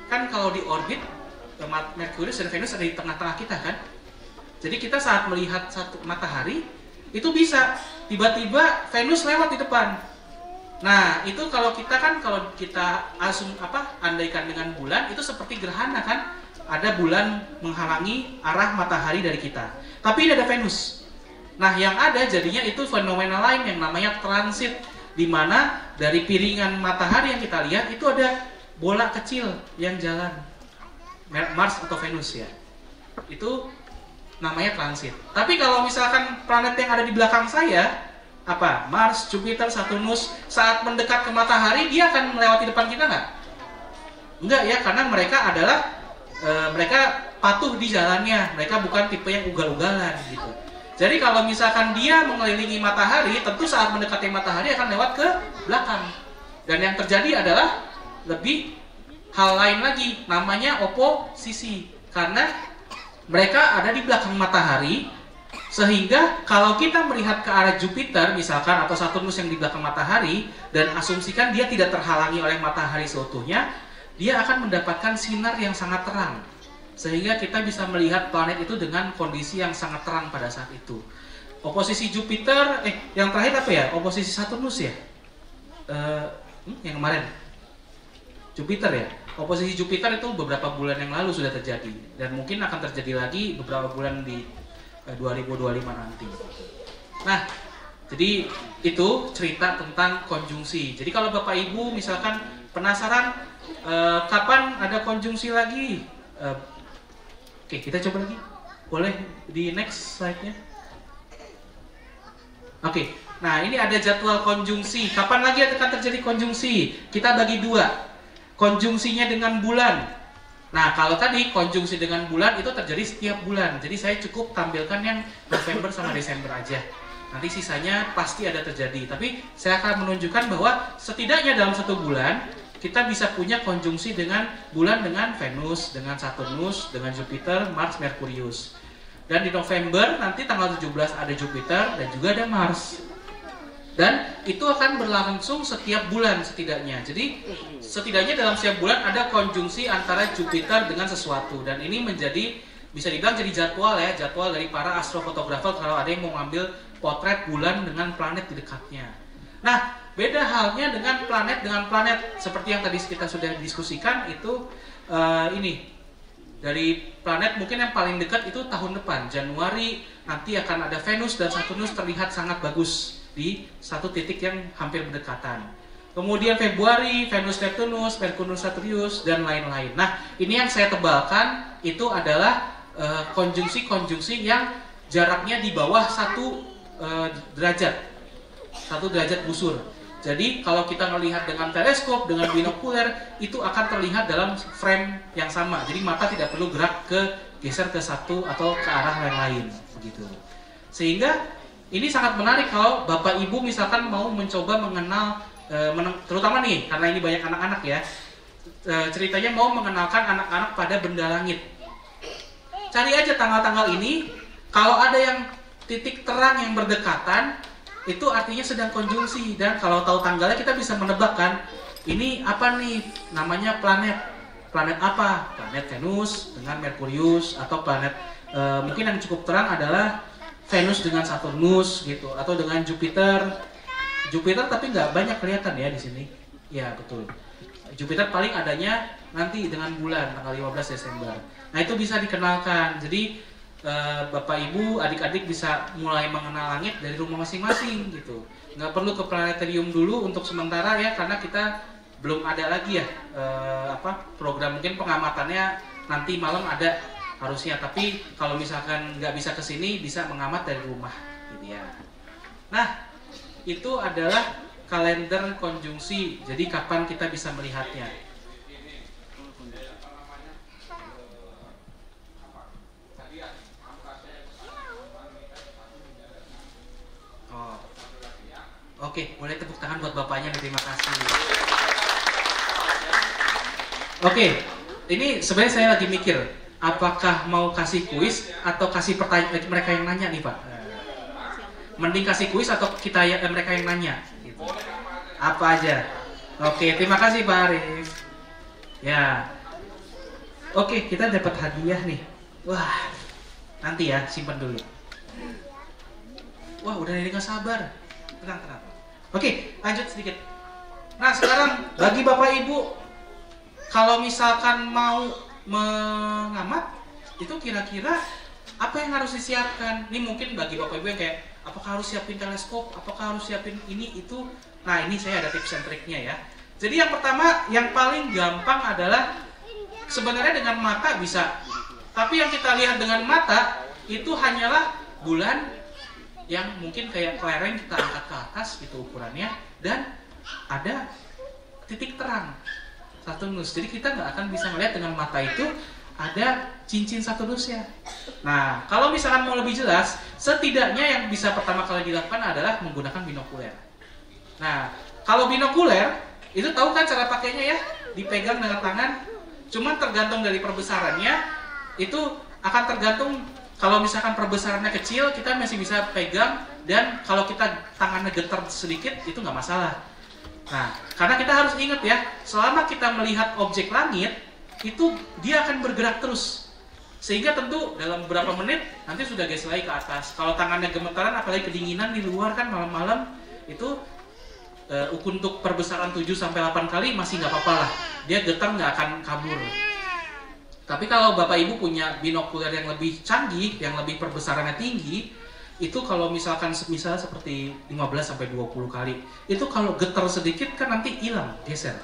Kan kalau di orbit Merkurius dan Venus ada di tengah-tengah kita kan. Jadi kita saat melihat satu matahari itu bisa tiba-tiba Venus lewat di depan. Nah, itu kalau kita andaikan dengan bulan itu seperti gerhana kan, ada bulan menghalangi arah matahari dari kita. Tapi ini ada Venus. Nah, yang ada jadinya itu fenomena lain yang namanya transit, di mana dari piringan matahari yang kita lihat itu ada bola kecil yang jalan, Mars atau Venus ya. Itu namanya transit. Tapi kalau misalkan planet yang ada di belakang saya, apa? Mars, Jupiter, Saturnus, saat mendekat ke matahari, dia akan melewati depan kita nggak? Enggak ya, karena mereka adalah mereka patuh di jalannya, mereka bukan tipe yang ugal-ugalan gitu. Jadi kalau misalkan dia mengelilingi matahari, tentu saat mendekati matahari akan lewat ke belakang. Dan yang terjadi adalah lebih hal lain lagi, namanya oposisi. Karena mereka ada di belakang matahari, sehingga kalau kita melihat ke arah Jupiter misalkan atau Saturnus yang di belakang matahari dan asumsikan dia tidak terhalangi oleh matahari seutuhnya, dia akan mendapatkan sinar yang sangat terang, sehingga kita bisa melihat planet itu dengan kondisi yang sangat terang pada saat itu. Oposisi Jupiter, yang terakhir apa ya? Oposisi Saturnus ya? Yang kemarin Jupiter ya? Oposisi Jupiter itu beberapa bulan yang lalu sudah terjadi dan mungkin akan terjadi lagi beberapa bulan di 2025 nanti. Nah, jadi itu cerita tentang konjungsi. Jadi kalau Bapak Ibu misalkan penasaran kapan ada konjungsi lagi, oke, kita coba lagi. Boleh di next slide-nya. Oke, nah ini ada jadwal konjungsi. Kapan lagi akan terjadi konjungsi? Kita bagi dua. Konjungsinya dengan bulan. Nah, kalau tadi konjungsi dengan bulan itu terjadi setiap bulan. Jadi saya cukup tampilkan yang November sama Desember aja. Nanti sisanya pasti ada terjadi. Tapi saya akan menunjukkan bahwa setidaknya dalam 1 bulan kita bisa punya konjungsi dengan bulan dengan Venus, dengan Saturnus, dengan Jupiter, Mars, Merkurius. Dan di November nanti tanggal 17 ada Jupiter dan juga ada Mars. Dan itu akan berlangsung setiap bulan setidaknya. Jadi setidaknya dalam setiap bulan ada konjungsi antara Jupiter dengan sesuatu. Dan ini menjadi, bisa dibilang jadi jadwal ya, jadwal dari para astrofotografer kalau ada yang mau ngambil potret bulan dengan planet di dekatnya. Nah, beda halnya dengan planet seperti yang tadi kita sudah diskusikan itu ini. Dari planet mungkin yang paling dekat itu tahun depan, Januari, nanti akan ada Venus dan Saturnus terlihat sangat bagus di satu titik yang hampir berdekatan. Kemudian Februari, Venus Neptunus, Merkurius Saturnius, dan lain-lain. Nah, ini yang saya tebalkan itu adalah konjungsi-konjungsi yang jaraknya di bawah 1 derajat busur. Jadi kalau kita melihat dengan teleskop, dengan binokuler, itu akan terlihat dalam frame yang sama. Jadi mata tidak perlu gerak geser ke satu atau ke arah yang lain, begitu. Sehingga ini sangat menarik kalau Bapak Ibu misalkan mau mencoba mengenal, terutama nih karena ini banyak anak-anak ya, ceritanya mau mengenalkan anak-anak pada benda langit. Cari aja tanggal-tanggal ini, kalau ada yang titik terang yang berdekatan, itu artinya sedang konjungsi. Dan kalau tahu tanggalnya kita bisa menebak kan, ini apa nih, namanya planet. planet apa? Planet Venus dengan Merkurius, atau planet mungkin yang cukup terang adalah Venus dengan Saturnus gitu, atau dengan Jupiter. Jupiter tapi nggak banyak kelihatan ya di sini. Ya betul. Jupiter paling adanya nanti dengan bulan tanggal 15 Desember. Nah itu bisa dikenalkan. Jadi Bapak Ibu, adik-adik bisa mulai mengenal langit dari rumah masing-masing gitu. Nggak perlu ke planetarium dulu untuk sementara ya, karena kita belum ada lagi ya program, mungkin pengamatannya nanti malam ada harusnya. Tapi kalau misalkan nggak bisa ke sini, bisa mengamat dari rumah gitu ya. Nah itu adalah kalender konjungsi. Jadi kapan kita bisa melihatnya? Oke, boleh tepuk tangan buat bapaknya, terima kasih. Oke, ini sebenarnya saya lagi mikir, apakah mau kasih kuis atau kasih pertanyaan mereka yang nanya nih Pak? Mending kasih kuis atau kita mereka yang nanya? Gitu. Apa aja? Oke, terima kasih Pak Arif. Ya, oke, kita dapat hadiah nih. Wah, nanti ya, simpan dulu. Wah, udah nggak sabar. Tenang. Oke, lanjut sedikit. Nah, sekarang bagi Bapak Ibu, kalau misalkan mau mengamat, itu kira-kira apa yang harus disiapkan? Ini mungkin bagi Bapak Ibu yang kayak, apakah harus siapin teleskop? Apakah harus siapin ini, itu? Nah, ini saya ada tips and triknya ya. Jadi yang pertama, yang paling gampang adalah sebenarnya dengan mata bisa. Tapi yang kita lihat dengan mata, itu hanyalah bulan yang mungkin kayak kelereng kita angkat ke atas gitu ukurannya, dan ada titik terang Saturnus. Jadi kita nggak akan bisa melihat dengan mata itu ada cincin Saturnusnya. Nah, kalau misalkan mau lebih jelas, setidaknya yang bisa pertama kali dilakukan adalah menggunakan binokuler. Nah, kalau binokuler itu tahu kan cara pakainya ya, dipegang dengan tangan. Cuman tergantung dari perbesarannya, itu akan tergantung. Kalau misalkan perbesarannya kecil, kita masih bisa pegang, dan kalau kita tangannya getar sedikit, itu nggak masalah. Nah, karena kita harus ingat ya, selama kita melihat objek langit, itu dia akan bergerak terus. Sehingga tentu dalam beberapa menit, nanti sudah geser lagi ke atas. Kalau tangannya gemetaran, apalagi kedinginan di luar kan malam-malam, itu untuk perbesaran 7-8 kali masih nggak apa-apa lah. Dia getar nggak akan kabur. Tapi kalau Bapak Ibu punya binokuler yang lebih canggih, yang lebih perbesarannya tinggi, itu kalau misalkan misalnya seperti 15-20 kali, itu kalau getar sedikit kan nanti hilang, geser.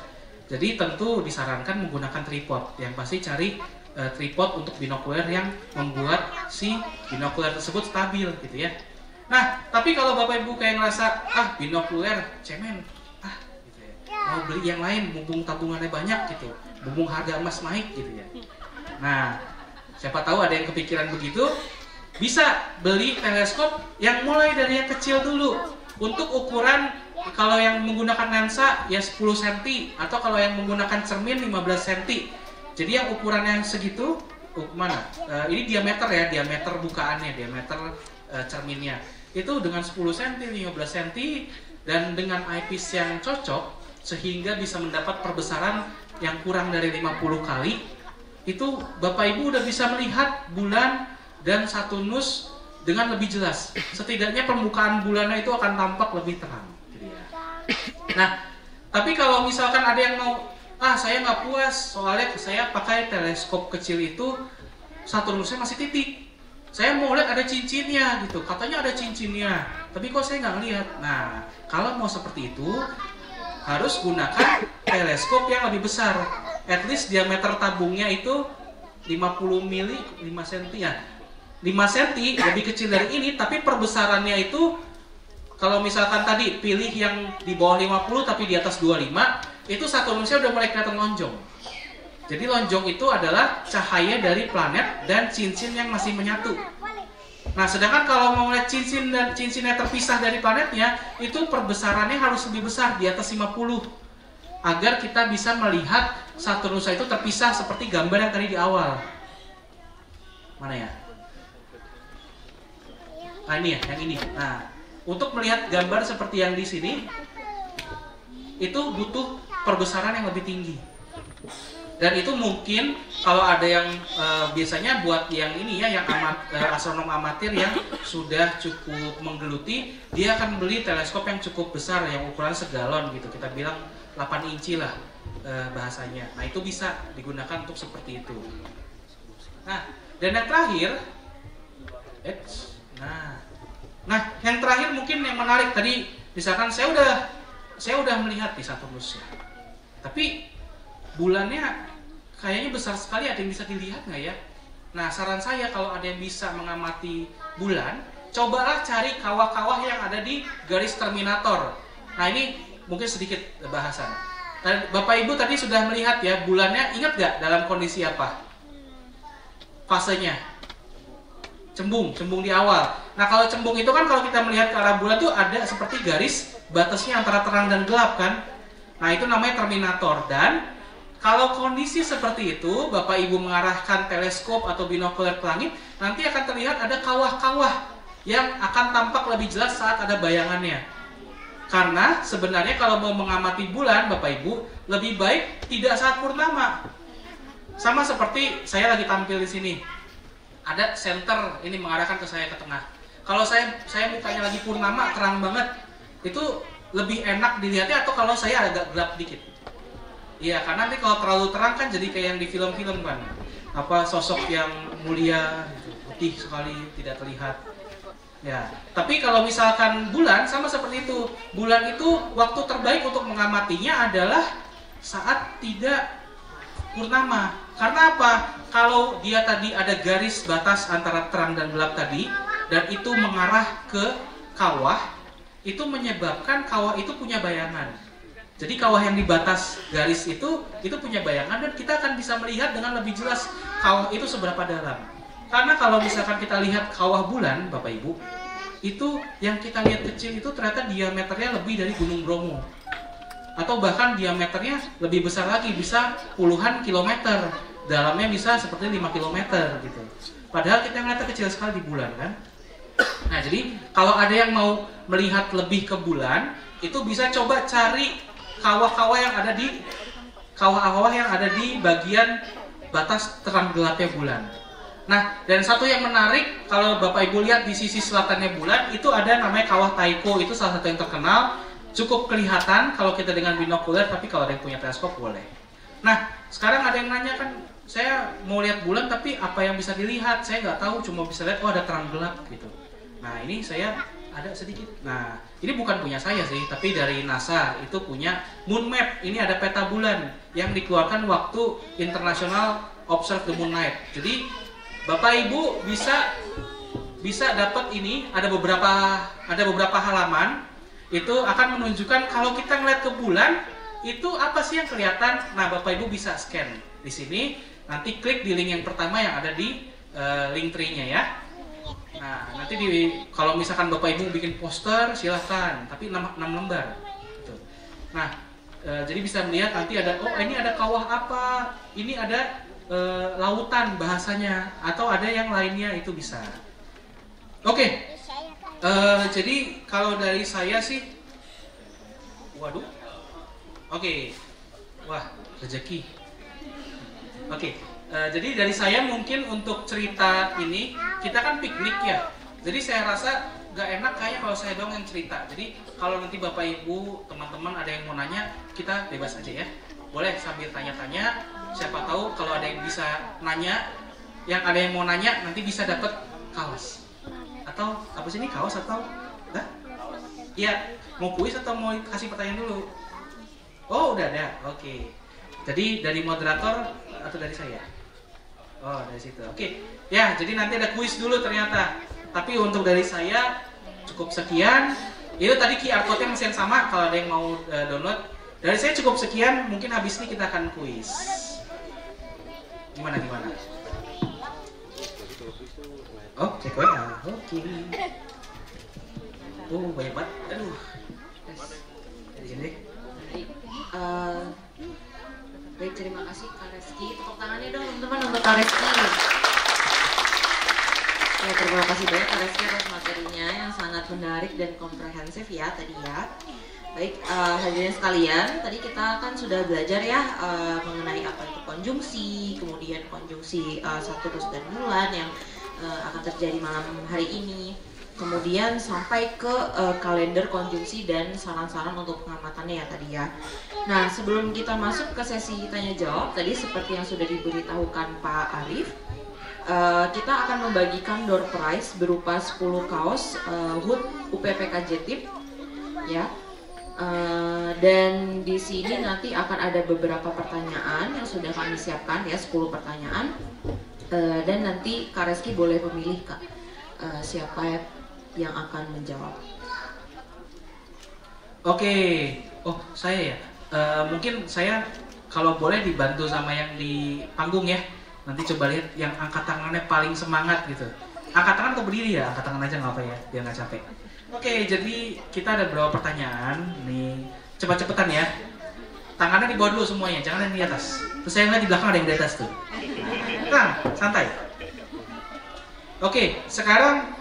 Jadi tentu disarankan menggunakan tripod. Yang pasti cari tripod untuk binokuler yang membuat si binokuler tersebut stabil gitu ya. Nah, tapi kalau Bapak Ibu kayak ngerasa, binokuler cemen, gitu ya, mau beli yang lain, mumpung tabungannya banyak gitu, mumpung harga emas naik gitu ya. Nah, siapa tahu ada yang kepikiran begitu, bisa beli teleskop yang mulai dari yang kecil dulu. Untuk ukuran, kalau yang menggunakan lensa ya 10 cm, atau kalau yang menggunakan cermin 15 cm. Jadi yang ukuran yang segitu, mana? Ini diameter ya, diameter bukaannya, diameter cerminnya. Itu dengan 10 cm, 15 cm, dan dengan eyepiece yang cocok, sehingga bisa mendapat perbesaran yang kurang dari 50 kali, itu Bapak Ibu udah bisa melihat bulan dan Saturnus dengan lebih jelas. Setidaknya permukaan bulannya itu akan tampak lebih terang. Nah, tapi kalau misalkan ada yang mau, saya nggak puas, soalnya saya pakai teleskop kecil itu Saturnusnya masih titik. Saya mau lihat ada cincinnya gitu, katanya ada cincinnya, tapi kok saya nggak lihat. Nah, kalau mau seperti itu, harus gunakan teleskop yang lebih besar. At least diameter tabungnya itu 50 mili, 5 cm ya. 5 cm lebih kecil dari ini, tapi perbesarannya itu kalau misalkan tadi pilih yang di bawah 50 tapi di atas 25, itu Saturnusnya udah mulai kelihatan lonjong. Jadi lonjong itu adalah cahaya dari planet dan cincin yang masih menyatu. Nah, sedangkan kalau mau lihat cincin dan cincinnya terpisah dari planetnya, itu perbesarannya harus lebih besar, di atas 50. Agar kita bisa melihat Saturnus itu terpisah seperti gambar yang tadi di awal. Mana ya? Ini ya, yang ini. Nah, untuk melihat gambar seperti yang di sini, itu butuh perbesaran yang lebih tinggi. Dan itu mungkin kalau ada yang biasanya buat yang ini ya, yang astronom amatir yang sudah cukup menggeluti, dia akan beli teleskop yang cukup besar, yang ukuran segalon gitu, kita bilang 8 inci lah bahasanya. Nah itu bisa digunakan untuk seperti itu. Nah dan yang terakhir, nah yang terakhir mungkin yang menarik tadi, misalkan saya udah melihat di Saturnus ya, tapi bulannya kayaknya besar sekali, ada yang bisa dilihat nggak ya? Nah saran saya kalau ada yang bisa mengamati bulan, cobalah cari kawah-kawah yang ada di garis terminator. Nah ini mungkin sedikit bahasan. Nah, Bapak Ibu tadi sudah melihat ya bulannya, ingat nggak dalam kondisi apa? Fasenya cembung di awal. Nah kalau cembung itu kan kalau kita melihat ke arah bulan tuh ada seperti garis batasnya antara terang dan gelap kan? Nah itu namanya terminator. Dan kalau kondisi seperti itu, Bapak Ibu mengarahkan teleskop atau binokular ke langit, nanti akan terlihat ada kawah-kawah yang akan tampak lebih jelas saat ada bayangannya. Karena sebenarnya kalau mau mengamati bulan, Bapak Ibu, lebih baik tidak saat purnama. Sama seperti saya lagi tampil di sini. Ada senter ini mengarahkan ke saya ke tengah. Kalau saya mukanya lagi purnama, terang banget, itu lebih enak dilihatnya atau kalau saya agak gelap dikit? Iya, karena nanti kalau terlalu terang kan jadi kayak yang di film-film kan, apa sosok yang mulia, gitu, putih sekali, tidak terlihat. Ya, tapi kalau misalkan bulan sama seperti itu. Bulan itu waktu terbaik untuk mengamatinya adalah saat tidak purnama. Karena apa? Kalau dia tadi ada garis batas antara terang dan gelap tadi, dan itu mengarah ke kawah, itu menyebabkan kawah itu punya bayangan. Jadi kawah yang di batas garis itu punya bayangan, dan kita akan bisa melihat dengan lebih jelas kawah itu seberapa dalam. Karena kalau misalkan kita lihat kawah bulan, Bapak Ibu, itu yang kita lihat kecil itu ternyata diameternya lebih dari Gunung Bromo. Atau bahkan diameternya lebih besar lagi, bisa puluhan kilometer. Dalamnya bisa seperti 5 kilometer gitu. Padahal kita ngeliatnya kecil sekali di bulan kan. Nah jadi kalau ada yang mau melihat lebih ke bulan, itu bisa coba cari kawah-kawah yang ada di bagian batas terang gelapnya bulan. Nah, dan satu yang menarik kalau Bapak Ibu lihat di sisi selatannya bulan, itu ada namanya kawah Tycho, itu salah satu yang terkenal, cukup kelihatan kalau kita dengan binokular, tapi kalau ada yang punya teleskop boleh. Nah, sekarang ada yang nanya kan, saya mau lihat bulan tapi apa yang bisa dilihat? Saya nggak tahu, cuma bisa lihat oh ada terang gelap gitu. Nah, ini saya ada sedikit. Nah, ini bukan punya saya sih, tapi dari NASA itu punya Moon Map. Ini ada peta bulan yang dikeluarkan waktu International Observe the Moon Night. Jadi Bapak Ibu bisa dapat ini, ada beberapa halaman itu akan menunjukkan kalau kita ngeliat ke bulan itu apa sih yang kelihatan. Nah, Bapak Ibu bisa scan di sini, nanti klik di link yang pertama yang ada di link tree-nya ya. Nah, nanti kalau misalkan Bapak Ibu bikin poster silahkan, tapi 6 lembar gitu. Nah, jadi bisa melihat nanti ada, oh ini ada kawah apa, ini ada lautan bahasanya, atau ada yang lainnya, itu bisa. Oke. Jadi kalau dari saya sih, waduh, oke, wah rezeki. Oke. Jadi dari saya mungkin untuk cerita ini, kita kan piknik ya. Jadi saya rasa gak enak kayaknya kalau saya doang yang cerita. Jadi kalau nanti Bapak Ibu, teman-teman ada yang mau nanya, kita bebas aja ya. Boleh sambil tanya-tanya, siapa tahu kalau ada yang bisa nanya, yang ada yang mau nanya nanti bisa dapat kaos. Atau apa sih ini, kaos atau? Hah? Iya, mau kuis atau mau kasih pertanyaan dulu? Oh udah ada, oke. Jadi dari moderator atau dari saya? Oh dari situ, oke. Ya jadi nanti ada kuis dulu ternyata. Tapi untuk dari saya cukup sekian. Itu tadi QR code-nya masih yang sama kalau ada yang mau download. Dari saya cukup sekian, mungkin habis ini kita akan kuis. Gimana? Oh cek WA, oke. Banyak banget, aduh. Di sini. Baik, terima kasih Kak Reski. Tepuk tangannya dong teman-teman untuk Kak Reski. Ya, terima kasih banyak Kak Reski atas materinya yang sangat menarik dan komprehensif ya tadi ya. Baik, hadirin sekalian, tadi kita kan sudah belajar ya mengenai apa itu konjungsi, kemudian konjungsi Saturnus dan bulan yang akan terjadi malam hari ini, kemudian sampai ke kalender konjungsi dan saran-saran untuk pengamatannya ya tadi ya. Nah, sebelum kita masuk ke sesi tanya jawab, tadi seperti yang sudah diberitahukan Pak Arif, kita akan membagikan door prize berupa 10 kaos HUT UPPK Jetip ya. Dan di sini nanti akan ada beberapa pertanyaan yang sudah kami siapkan ya, 10 pertanyaan. Dan nanti Kak Reski boleh memilih Kak siapa yang akan menjawab. Oke, oh saya ya. Mungkin saya kalau boleh dibantu sama yang di panggung ya. Nanti coba lihat yang angkat tangannya paling semangat gitu. Angkat tangan atau berdiri ya? Angkat tangan aja nggak apa ya, biar nggak capek. Oke, jadi kita ada beberapa pertanyaan nih. Cepat-cepatan ya. Tangannya di bawah dulu semuanya, jangan yang di atas. Terus saya lihat di belakang ada yang di atas tuh. Tenang, santai. Oke, sekarang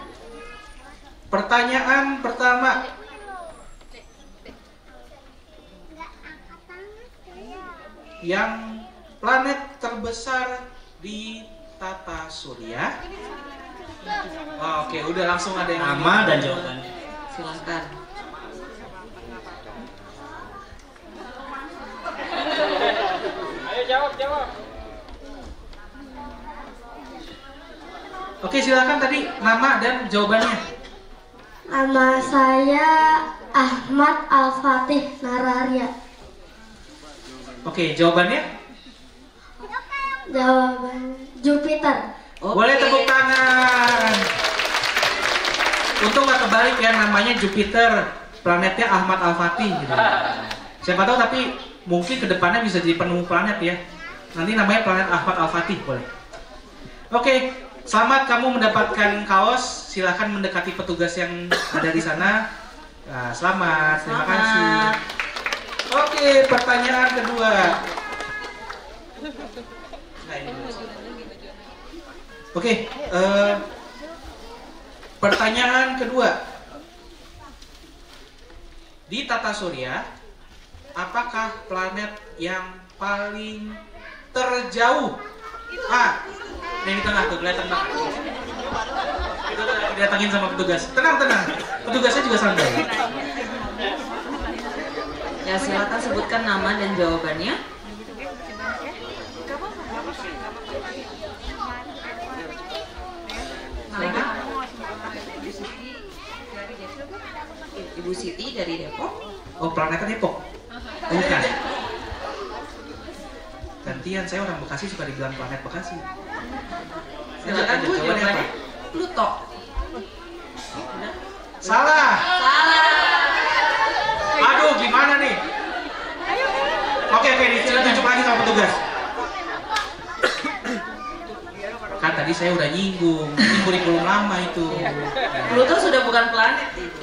pertanyaan pertama. Yang planet terbesar di tata surya. Oke, udah langsung ada yang nama dan jawabannya. Silakan. Ayo jawab. Oke, silakan tadi nama dan jawabannya. Nama saya Ahmad Al-Fatih Nararia. Oke, jawabannya? Jawaban Jupiter. Boleh tepuk tangan. Untung nggak kebalik ya, namanya Jupiter, planetnya Ahmad Al-Fatih gitu. Siapa tahu tapi mungkin kedepannya bisa jadi penemu planet ya. Nanti namanya planet Ahmad Al-Fatih boleh. Oke, selamat kamu mendapatkan kaos. Silahkan mendekati petugas yang ada di sana. Nah, selamat, terima kasih. Oke, pertanyaan kedua. Nah, ini dulu. Oke, pertanyaan kedua. Di tata surya, apakah planet yang paling terjauh? Yang di tengah tuh, kelihatan banget. Itu didatangin sama petugas. Tenang. Petugasnya juga santai. Ya, silakan sebutkan nama dan jawabannya. Ibu Siti dari Depok. Oh, planetnya Depok? Bukan. Gantian, saya orang Bekasi suka dibilang planet Bekasi. Silakan Bu, jawabannya Pluto. Salah. Aduh, gimana nih? Oke, ditunjuk lagi sama petugas. Kan tadi saya udah nyinggung, ini kurikulum lama itu. Pluto sudah bukan planet itu.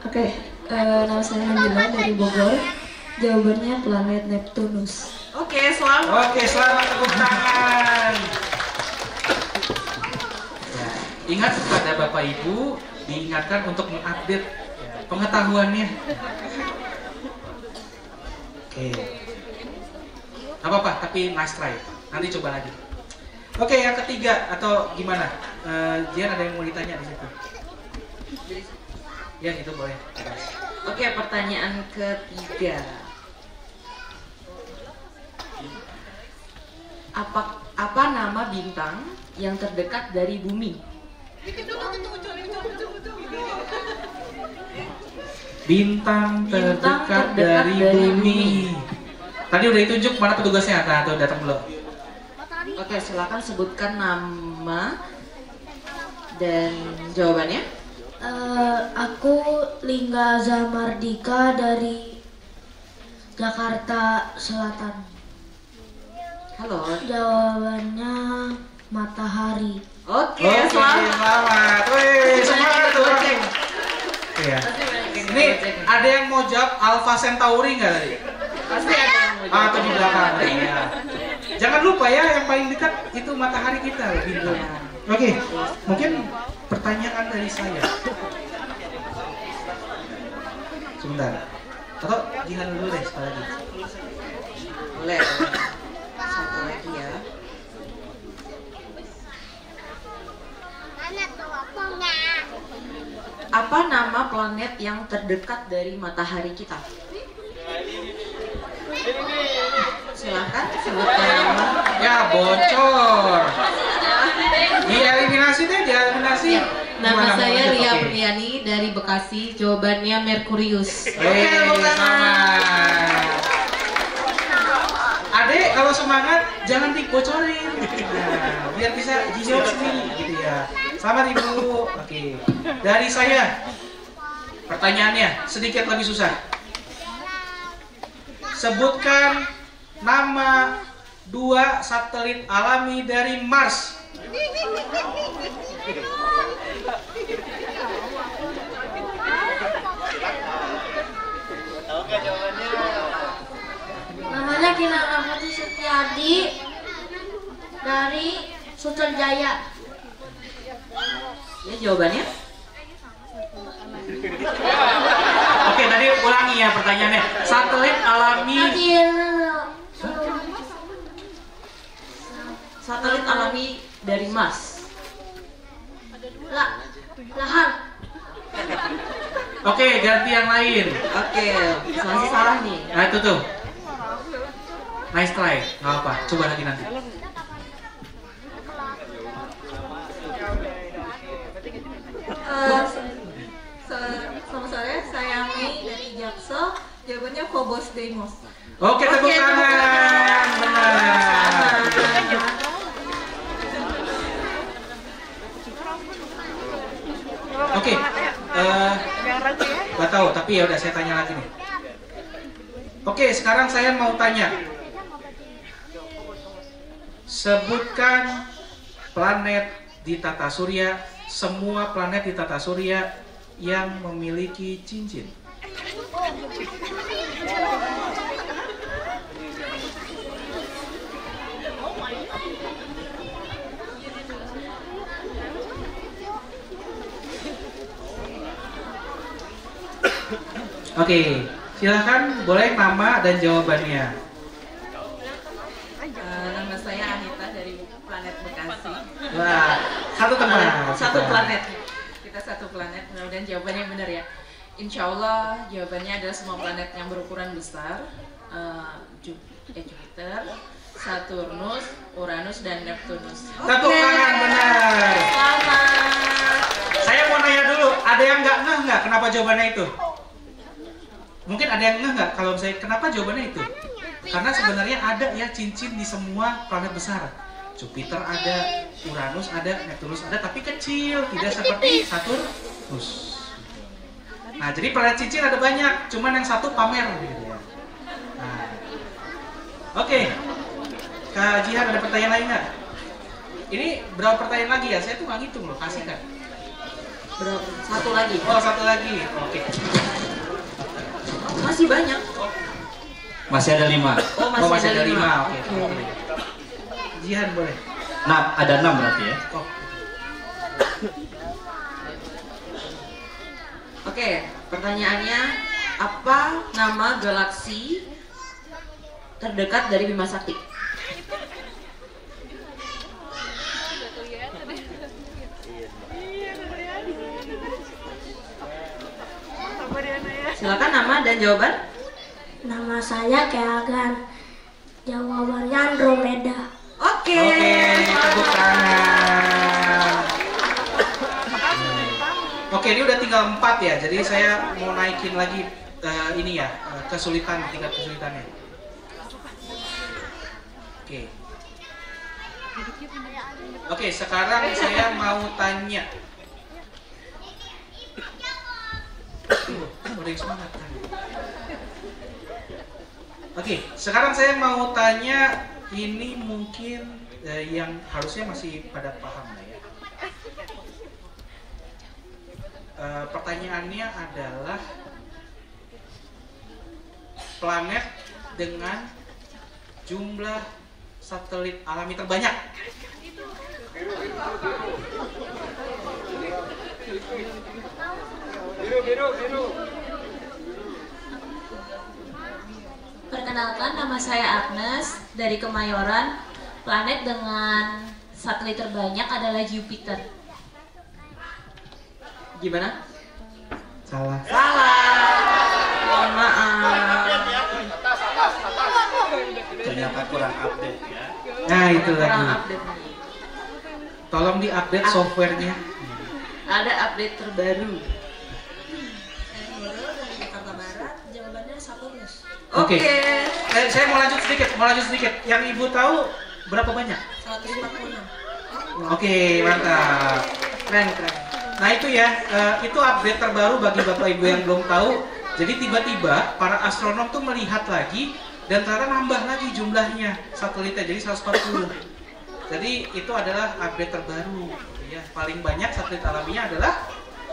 Oke, nama saya Hanjila dari Bogor. Jawabannya planet Neptunus. Oke, selamat. Oke, selamat tepuk tangan. Ya, ingat kepada Bapak Ibu, diingatkan untuk mengupdate pengetahuannya. Oke. Gak apa-apa, tapi nice try. Nanti coba lagi. Oke, yang ketiga atau gimana? Jian ada yang mau ditanya di situ? Ya, itu boleh. Oke, pertanyaan ketiga. Apa nama bintang yang terdekat dari bumi? Bintang terdekat dari bumi. Tadi udah ditunjuk, mana petugasnya? Nah, tuh datang belum? Oke, silakan sebutkan nama dan jawabannya. Aku Lingga Zamardika dari Jakarta Selatan. Halo. Jawabannya matahari. Oke, Oke, selamat. Wih, semangat tuh. Gocek. Iya. Ini ada yang mau jawab Alpha Centauri nggak tadi? Pasti ada yang mau jawab. Atau di belakang. Iya. Jangan lupa ya, yang paling dekat itu matahari kita. Bintang. Oke, mungkin pertanyaan dari saya. Sebentar. Atau Jihan dulu deh sekali lagi. Boleh. Satu lagi ya. Apa nama planet yang terdekat dari matahari kita? Silakan sebutkan nama. Ya bocor. Dieliminasi deh, dieliminasi. Nama Gimana, saya mau lanjut? Ria Oke. Priani dari Bekasi. Jawabannya Merkurius. Selamat. Adek kalau semangat jangan dibocorin. Nah, biar bisa dijawab sendiri gitu ya. Selamat Ibu. Oke. Dari saya pertanyaannya sedikit lebih susah. Sebutkan nama 2 satelit alami dari Mars. Namanya Kinarapati Setiadi dari Sutrajaya. Ya jawabannya. Oke, tadi ulangi ya pertanyaannya. Satelit alami Satelit alami dari Mars. Lahan. Oke, ganti yang lain. Oke, masih salah nih. Nah itu tuh. Nice try, nggak apa. Coba lagi nanti. Sama saya Mi dari Jaksel. Jawabannya Phobos Deimos. Oke, tepuk tangan. Benar. Oke, nggak tahu, tapi ya udah saya tanya lagi nih. Oke, sekarang saya mau tanya. Sebutkan planet di tata surya, semua planet di tata surya yang memiliki cincin. Oke, silakan boleh nama dan jawabannya. Nama saya Anita dari planet Bekasi. Wah, satu teman. Satu planet. Kita satu planet. Mudah-mudahan jawabannya benar ya. Insya Allah jawabannya adalah semua planet yang berukuran besar. Jupiter, Saturnus, Uranus, dan Neptunus. Tepuk tangan, benar. Selamat. Saya mau nanya dulu, ada yang nggak kenapa jawabannya itu? Mungkin ada yang nggak kalau saya kenapa jawabannya itu? Karena sebenarnya ada ya cincin di semua planet besar. Jupiter ada, Uranus ada, Neptunus ada, tapi kecil, tidak seperti Saturnus. Nah, jadi planet cincin ada banyak, cuman yang satu pamer gitu ya. Nah. Oke. Kak Jihan ada pertanyaan lain nggak? Ini berapa pertanyaan lagi ya? Saya tuh nggak ngitung loh, kasih kan? Berapa? Satu lagi. Oh, satu lagi. Oke. Masih banyak. Masih ada 5. Oh, masih ada 5. Oke. Jihan boleh. Nah, ada 6 berarti ya. Oh. Oke, pertanyaannya apa nama galaksi terdekat dari Bima Sakti? Silakan nama dan jawaban. Nama saya Keagan. Jawabannya Andromeda. Oke. Tepuk tangan. Oke, ini udah tinggal 4 ya. Jadi saya mau naikin lagi ini ya, kesulitan, tingkat kesulitannya. Oke. Oke, sekarang saya mau tanya. Udah yang semangat kan? Oke, sekarang saya mau tanya, ini mungkin yang harusnya masih pada paham lah ya. Pertanyaannya adalah planet dengan jumlah satelit alami terbanyak. Perkenalkan, nama saya Agnes dari Kemayoran. Planet dengan satelit terbanyak adalah Jupiter. Gimana? Salah. Mohon maaf. Ternyata kurang update ya. Nah itu lagi. Kurang update nih. Tolong diupdate softwarenya. Ada update terbaru. Jakarta Barat, jawabannya Saturnus. Oke. Saya mau lanjut sedikit. Yang ibu tahu berapa banyak? 146. Oke, mantap. Keren. Nah itu ya, itu update terbaru bagi bapak ibu yang belum tahu. Jadi tiba-tiba para astronom tuh melihat lagi dan ternyata nambah lagi jumlahnya satelitnya jadi 140. Jadi itu adalah update terbaru. Ya, paling banyak satelit alaminya adalah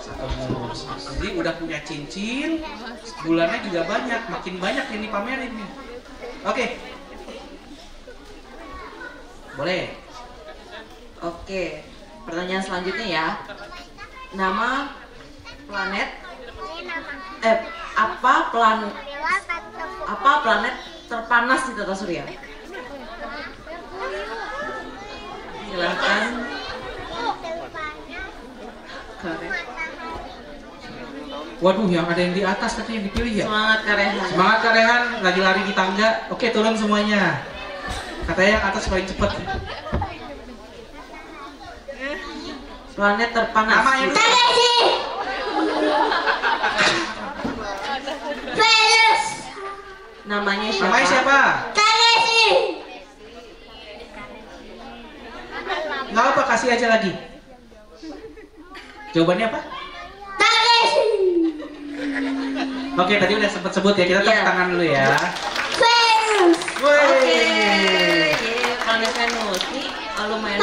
Saturnus. Jadi udah punya cincin, bulannya juga banyak, makin banyak yang dipamerin nih. Oke. Boleh. Oke. Pertanyaan selanjutnya ya. Nama planet apa planet terpanas di tata surya? Silakan. Waduh, yang ada yang di atas katanya yang dipilih ya? Semangat Karehan. Semangat Karehan, lagi lari di tangga. Oke, turun semuanya. Katanya yang atas paling cepat. Planet terpanas. Nama yang Venus. Namanya siapa? Namanya siapa? Takeshi. Nggak apa, kasih aja lagi. Jawabannya apa? Takeshi. Oke, tadi udah sempat sebut ya. Kita tepuk tangan dulu ya. Venus. Oke. Planet Venus. Ini lumayan.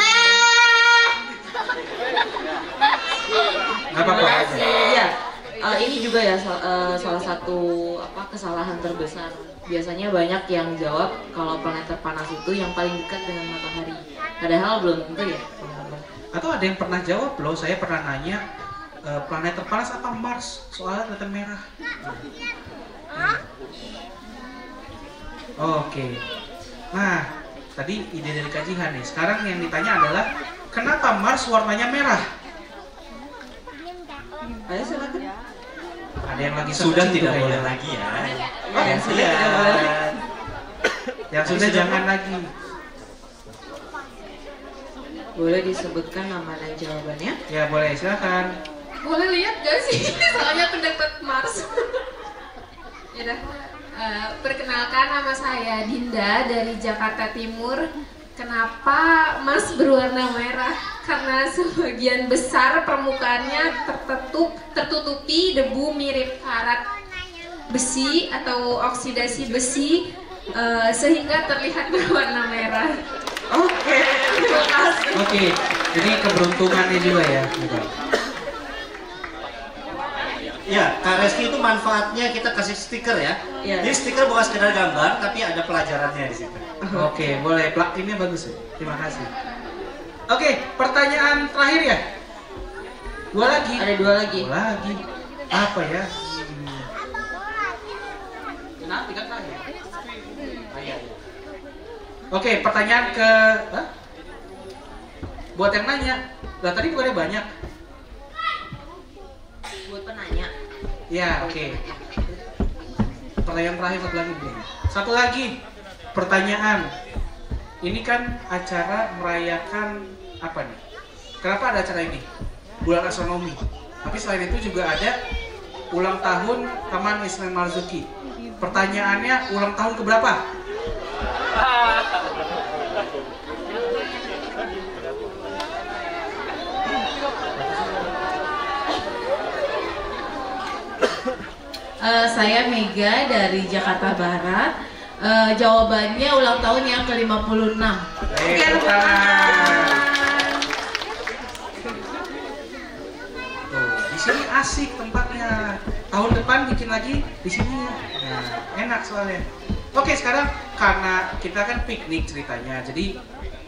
Nggak apa-apa aja. Iya. Ini juga ya salah satu kesalahan terbesar. Biasanya banyak yang jawab kalau planet terpanas itu yang paling dekat dengan matahari. Padahal belum tentu ya, teman-teman. Atau ada yang pernah jawab loh, saya pernah nanya planet terpanas apa Mars? Soalnya kelihatan merah. Oke. Nah, tadi ide dari Kak Jihan nih. Sekarang yang ditanya adalah kenapa Mars warnanya merah? Ayo silakan. Ada yang lagi Sudah searching tidak tuh boleh kayaknya. lagi ya. Yang sudah tidak boleh. Yang sudah jangan lagi. Boleh disebutkan nama dan jawabannya? Ya boleh, silakan. Boleh lihat gak sih? Soalnya pendapat Mars. Yaudah, perkenalkan nama saya Dinda dari Jakarta Timur. Kenapa Mars berwarna merah? Karena sebagian besar permukaannya tertutupi debu mirip karat besi atau oksidasi besi sehingga terlihat berwarna merah. Oke, terima kasih. Oke, jadi keberuntungannya juga ya. Ya, Kak Reski itu manfaatnya kita kasih stiker ya. Iya. Jadi stiker bukan sekedar gambar, tapi ada pelajarannya di situ. Oke, boleh. Ini bagus ya. Terima kasih. Oke, pertanyaan terakhir ya. Dua lagi. Ada dua lagi. Dua lagi. Apa ya? Nah, tiga terakhir. Oke, pertanyaan ke buat yang nanya. Lah tadi bukannya banyak. Buat penanya. Ya, oke. Pertanyaan terakhir satu lagi belum? Satu lagi. Pertanyaan. Ini kan acara merayakan apa nih? Kenapa ada acara ini? Bulan Astronomi. Tapi selain itu juga ada ulang tahun Taman Ismail Marzuki. Pertanyaannya, ulang tahun keberapa? Saya Mega dari Jakarta Barat. Jawabannya ulang tahun yang ke-56. Di sini asik tempatnya. Tahun depan bikin lagi di sini. Nah, enak soalnya. Oke, sekarang karena kita kan piknik ceritanya, jadi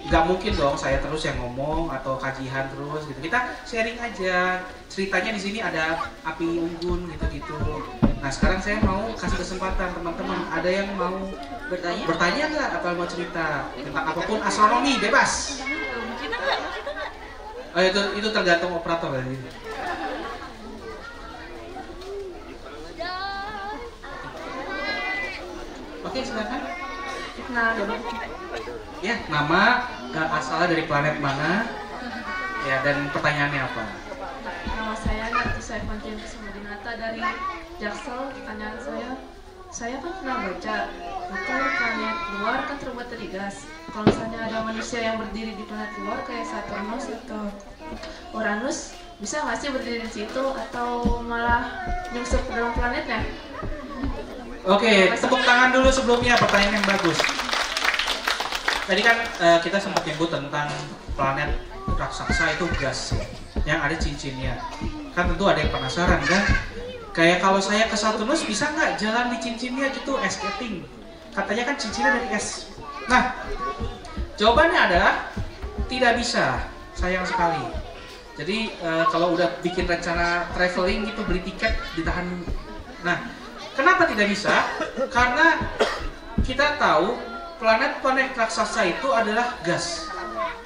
nggak mungkin dong saya terus yang ngomong atau kajian terus gitu. Kita sharing aja. Ceritanya di sini ada api unggun gitu-gitu. Nah sekarang saya mau kasih kesempatan teman-teman, ada yang mau bertanya nggak atau mau cerita tentang apapun astronomi, bebas. Oh, itu tergantung operator ya. Oke, silakan. Nah, Ya, nama, asalnya dari planet mana, ya, dan pertanyaannya apa? nama saya Natusai Fantian Kusumudinata dari Jaksel. Pertanyaan saya kan pernah baca atau planet luar kan terbuat dari gas. Kalau misalnya ada manusia yang berdiri di planet luar kayak Saturnus atau Uranus, bisa nggak sih berdiri di situ atau malah nyusup ke dalam planetnya? Oke, tepuk tangan dulu sebelumnya, pertanyaan yang bagus. Tadi kan kita sempat nyebut tentang planet raksasa itu gas yang ada cincinnya. Kan tentu ada yang penasaran kan? Kayak kalau saya ke Saturnus bisa nggak jalan di cincinnya gitu, ice skating? Katanya kan cincinnya dari es. Nah, jawabannya adalah tidak bisa, sayang sekali. Jadi kalau udah bikin rencana traveling gitu, beli tiket, ditahan dulu. Nah, kenapa tidak bisa? Karena kita tahu planet-planet raksasa itu adalah gas.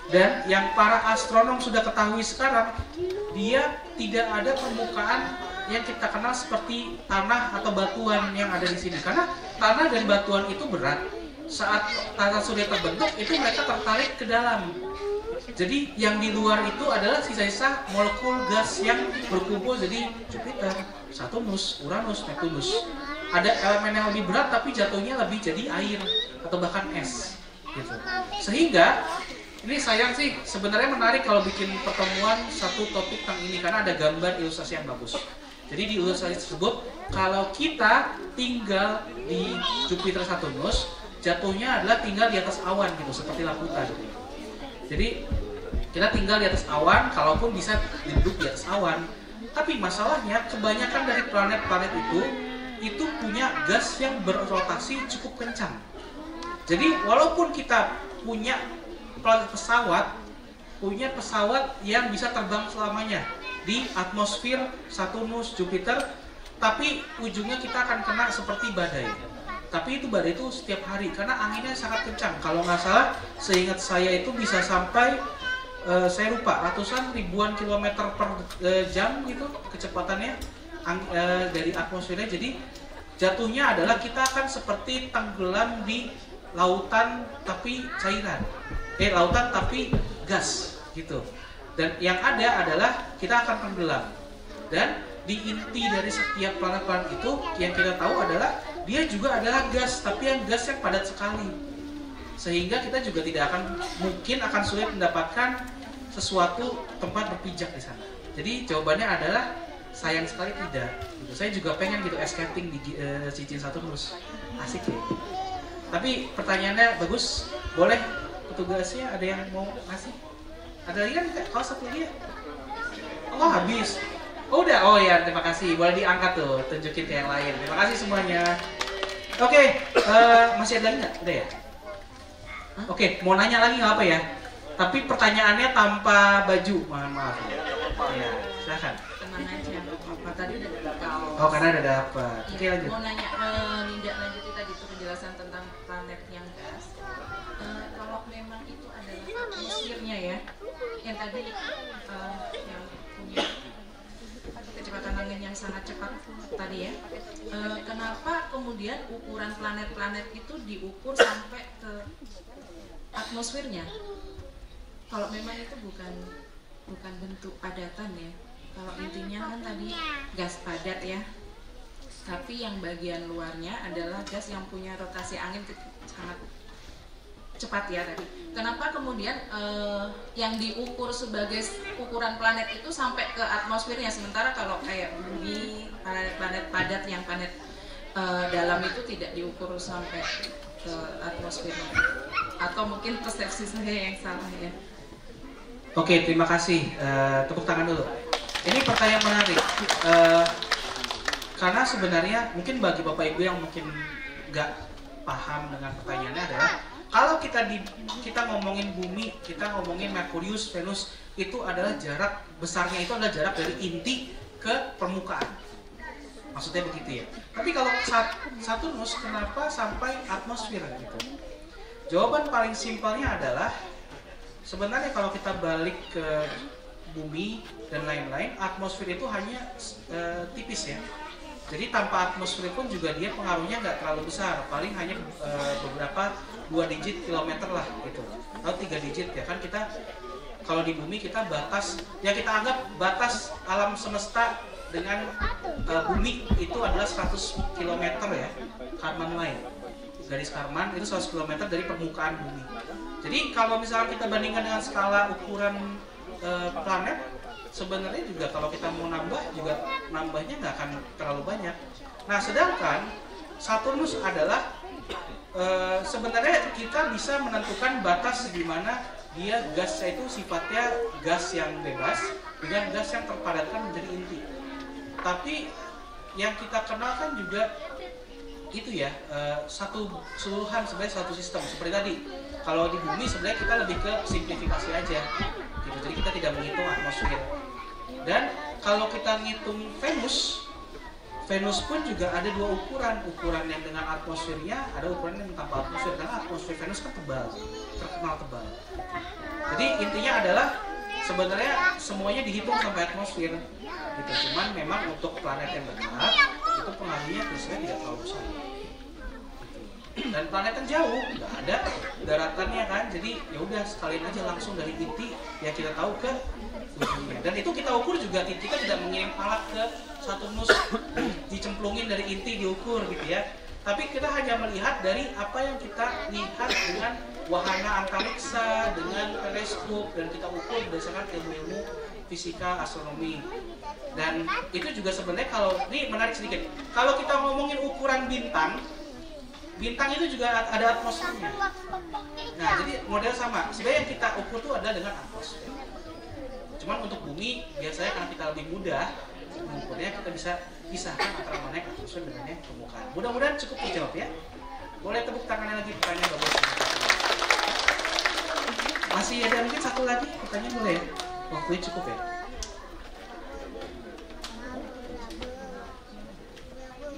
Dan yang para astronom sudah ketahui sekarang, dia tidak ada permukaan yang kita kenal seperti tanah atau batuan yang ada di sini. Karena tanah dan batuan itu berat. Saat tata surya terbentuk, itu mereka tertarik ke dalam. Jadi yang di luar itu adalah sisa-sisa molekul gas yang berkumpul jadi Jupiter, Saturnus, Uranus, Neptunus. Ada elemen yang lebih berat tapi jatuhnya lebih jadi air atau bahkan es gitu. Sehingga ini sayang sih, sebenarnya menarik kalau bikin pertemuan satu topik tentang ini karena ada gambar ilustrasi yang bagus. Jadi di ilustrasi tersebut, kalau kita tinggal di Jupiter Saturnus, jatuhnya adalah tinggal di atas awan gitu, seperti Laputa gitu. Jadi kita tinggal di atas awan, kalaupun bisa duduk di atas awan. Tapi masalahnya kebanyakan dari planet-planet itu punya gas yang berotasi cukup kencang. Jadi walaupun kita punya pesawat yang bisa terbang selamanya di atmosfer Saturnus, Jupiter, tapi ujungnya kita akan kena seperti badai. Tapi itu badai itu setiap hari karena anginnya sangat kencang. Kalau nggak salah, seingat saya itu bisa sampai saya lupa ratusan ribuan kilometer per jam gitu kecepatannya dari atmosfernya. Jadi jatuhnya adalah kita akan seperti tenggelam di lautan tapi cairan, lautan tapi gas gitu. Dan yang ada adalah kita akan tenggelam. Dan di inti dari setiap planet-planet itu yang kita tahu adalah dia juga adalah gas, tapi yang gas yang padat sekali. Sehingga kita juga tidak akan sulit mendapatkan sesuatu tempat berpijak di sana. Jadi jawabannya adalah sayang sekali tidak. Gitu. Saya juga pengen gitu ice skating di cincin Saturnus, asik ya. Tapi pertanyaannya bagus. Boleh petugasnya ada yang mau ngasih? Ada lagi kan? Kalau satu lagi ya? Oh habis. Oh udah, oh ya terima kasih. Boleh diangkat tuh, tunjukin ke yang lain. Terima kasih semuanya. Oke, masih ada lagi nggak? Udah ya? Oke, mau nanya lagi nggak apa ya? Tapi pertanyaannya tanpa baju, mohon maaf. Ya, silakan. Tenang aja, apa tadi udah dapat. Oh karena udah dapat. Oke lanjut. Mau nanya, lanjutin tadi tuh penjelasan tentang planet yang gas. Kalau memang itu adalah atmosfernya ya, yang tadi yang punya kecepatan angin yang sangat cepat tadi ya. Kenapa kemudian ukuran planet-planet itu diukur sampai ke atmosfernya? Kalau memang itu bukan bentuk padatan ya. Kalau intinya kan tadi gas padat ya. Tapi yang bagian luarnya adalah gas yang punya rotasi angin sangat cepat ya tadi. Kenapa kemudian yang diukur sebagai ukuran planet itu sampai ke atmosfernya, sementara kalau kayak bumi, planet padat yang planet dalam itu tidak diukur sampai ke atmosfernya? Atau mungkin persepsi saya yang salah ya? Oke, terima kasih. Tepuk tangan dulu. Ini pertanyaan menarik. Karena sebenarnya mungkin bagi Bapak Ibu yang mungkin nggak paham dengan pertanyaannya adalah kalau kita ngomongin bumi, kita ngomongin Merkurius, Venus, itu adalah jarak besarnya itu adalah jarak dari inti ke permukaan. Maksudnya begitu ya. Tapi kalau Saturnus kenapa sampai atmosfer gitu? Jawaban paling simpelnya adalah sebenarnya kalau kita balik ke bumi dan lain-lain, atmosfer itu hanya tipis ya. Jadi tanpa atmosfer pun juga dia pengaruhnya nggak terlalu besar, paling hanya beberapa 2 digit kilometer lah gitu, atau 3 digit ya kan. Kita kalau di bumi kita batas, ya kita anggap batas alam semesta dengan bumi itu adalah 100 km ya, Karman line, garis Karman itu 100 km dari permukaan bumi. Jadi kalau misalnya kita bandingkan dengan skala ukuran planet, sebenarnya juga kalau kita mau nambah juga nambahnya nggak akan terlalu banyak. Nah sedangkan Saturnus adalah sebenarnya kita bisa menentukan batas di mana dia gasnya itu sifatnya gas yang bebas dengan gas yang terpadatkan menjadi inti. Tapi yang kita kenal kan juga itu ya, satu keseluruhan sebenarnya satu sistem. Seperti tadi, kalau di bumi sebenarnya kita lebih ke simplifikasi aja gitu. Jadi kita tidak menghitung atmosfer. Dan kalau kita ngitung Venus pun juga ada 2 ukuran yang dengan atmosfernya, ada ukuran yang tanpa atmosfer. Karena atmosfer Venus kan tebal, terkenal tebal. Jadi intinya adalah sebenarnya semuanya dihitung sampai atmosfer gitu. Cuman memang untuk planet yang dekat itu pengaruhnya biasanya tidak terlalu besar gitu. Dan planet yang jauh nggak ada daratannya kan, jadi ya udah sekalian aja langsung dari inti yang kita tahu ke ujungnya. Dan itu kita ukur juga, kita tidak mengirim alat ke Saturnus dicemplungin dari inti diukur gitu ya. Tapi kita hanya melihat dari apa yang kita lihat dengan wahana antariksa, dengan teleskop, dan kita ukur berdasarkan ilmu-ilmu fisika, astronomi. Dan itu juga sebenarnya kalau, ini menarik sedikit, kalau kita ngomongin ukuran bintang itu juga ada atmosfernya. Nah jadi model sama, sebenarnya yang kita ukur itu adalah dengan atmosfer. Cuman untuk bumi, biasanya karena kita lebih mudah mengukurnya, kita bisa pisahkan antara mana yang atmosfer dengan yang permukaan. Mudah-mudahan cukup dijawab ya. Boleh tepuk tangannya lagi, pertanyaan bagus. Masih ada mungkin satu lagi pertanyaan, boleh ya? Waktunya cukup ya.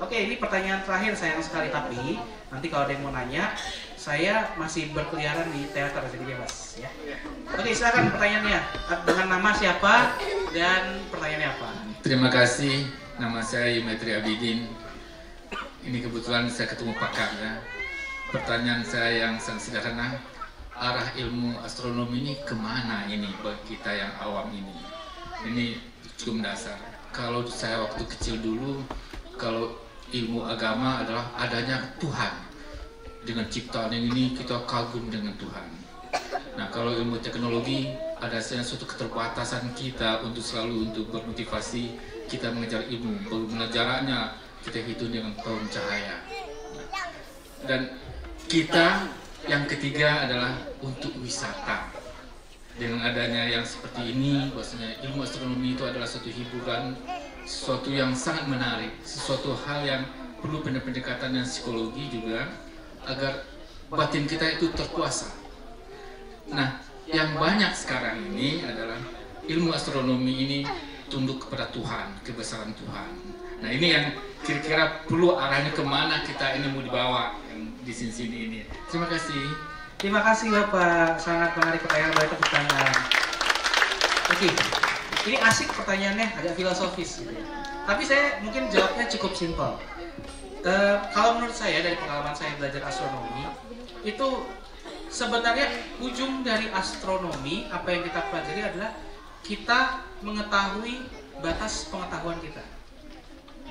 Oke, ini pertanyaan terakhir sayang sekali, tapi nanti kalau ada yang mau nanya, saya masih berkeliaran di teater, jadi bebas ya. Oke, silakan pertanyaannya. Dengan nama siapa dan pertanyaannya apa? Terima kasih, nama saya Yumetri Abidin. Ini kebetulan saya ketemu pakar ya. Pertanyaan saya yang sangat sederhana, arah ilmu astronomi ini kemana ini bagi kita yang awam ini? Ini cukup mendasar. Kalau saya waktu kecil dulu, kalau ilmu agama adalah adanya Tuhan. Dengan ciptaan yang ini kita kagum dengan Tuhan. Nah kalau ilmu teknologi ada suatu keterbatasan kita untuk selalu untuk bermotivasi kita mengejar ilmu. Bagaimana caranya kita hitung dengan tahun cahaya. Dan kita yang ketiga adalah untuk wisata. Dengan adanya yang seperti ini, bahwasanya ilmu astronomi itu adalah suatu hiburan, sesuatu yang sangat menarik, sesuatu hal yang perlu pendekatan yang psikologi juga agar batin kita itu terkuasa. Nah, yang banyak sekarang ini adalah ilmu astronomi ini tunduk kepada Tuhan, kebesaran Tuhan. Nah, ini yang kira-kira perlu arahnya kemana kita ini mau dibawa yang di sini ini. Terima kasih. Terima kasih Bapak, sangat menarik pertanyaan, boleh tepuk tangan. Oke, ini asik pertanyaannya, agak filosofis gitu ya. Tapi saya mungkin jawabnya cukup simpel. Kalau menurut saya dari pengalaman saya belajar astronomi, itu sebenarnya ujung dari astronomi apa yang kita pelajari adalah kita mengetahui batas pengetahuan kita.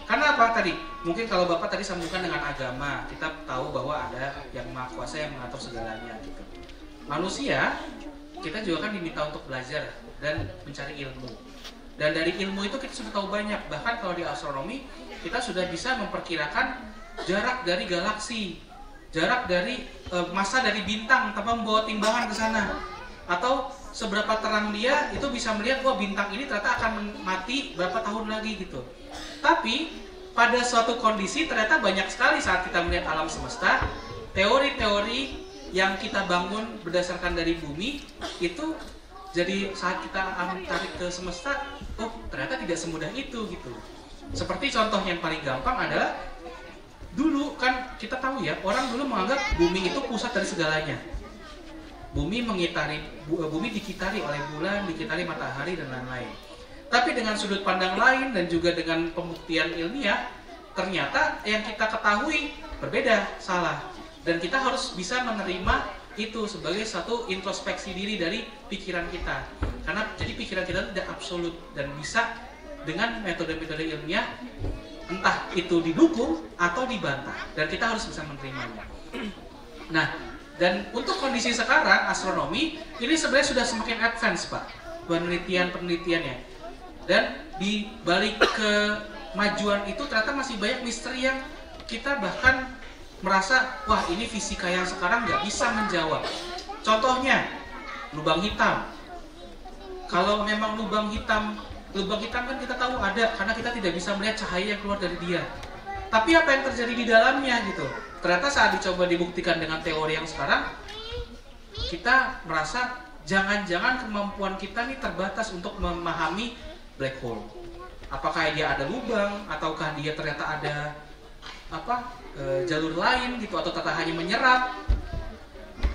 Karena apa tadi? Mungkin kalau Bapak tadi sambungkan dengan agama, kita tahu bahwa ada yang Maha Kuasa yang mengatur segalanya gitu. Manusia, kita juga kan diminta untuk belajar dan mencari ilmu. Dan dari ilmu itu kita sudah tahu banyak. Bahkan kalau di astronomi, kita sudah bisa memperkirakan jarak dari galaksi, jarak dari massa dari bintang tanpa membawa timbangan ke sana. Atau seberapa terang dia itu bisa melihat bahwa bintang ini ternyata akan mati berapa tahun lagi gitu. Tapi pada suatu kondisi ternyata banyak sekali saat kita melihat alam semesta, teori-teori yang kita bangun berdasarkan dari bumi itu jadi saat kita tarik ke semesta, oh ternyata tidak semudah itu gitu. Seperti contoh yang paling gampang adalah dulu kan kita tahu ya, orang dulu menganggap bumi itu pusat dari segalanya. Bumi dikitari oleh bulan, dikitari matahari dan lain-lain. Tapi dengan sudut pandang lain dan juga dengan pembuktian ilmiah, ternyata yang kita ketahui berbeda, salah. Dan kita harus bisa menerima itu sebagai satu introspeksi diri dari pikiran kita. Karena jadi pikiran kita tidak absolut dan bisa dengan metode-metode ilmiah entah itu didukung atau dibantah, dan kita harus bisa menerimanya. Nah, dan untuk kondisi sekarang astronomi ini sebenarnya sudah semakin advance, Pak, penelitiannya. Dan di balik kemajuan itu ternyata masih banyak misteri yang kita bahkan merasa, wah ini fisika yang sekarang nggak bisa menjawab. Contohnya, lubang hitam. Kalau memang lubang hitam kan kita tahu ada, karena kita tidak bisa melihat cahaya yang keluar dari dia. Tapi apa yang terjadi di dalamnya gitu? Ternyata saat dicoba dibuktikan dengan teori yang sekarang, kita merasa jangan-jangan kemampuan kita nih terbatas untuk memahami black hole. Apakah dia ada lubang, ataukah dia ternyata ada jalur lain gitu, atau ternyata hanya menyerap,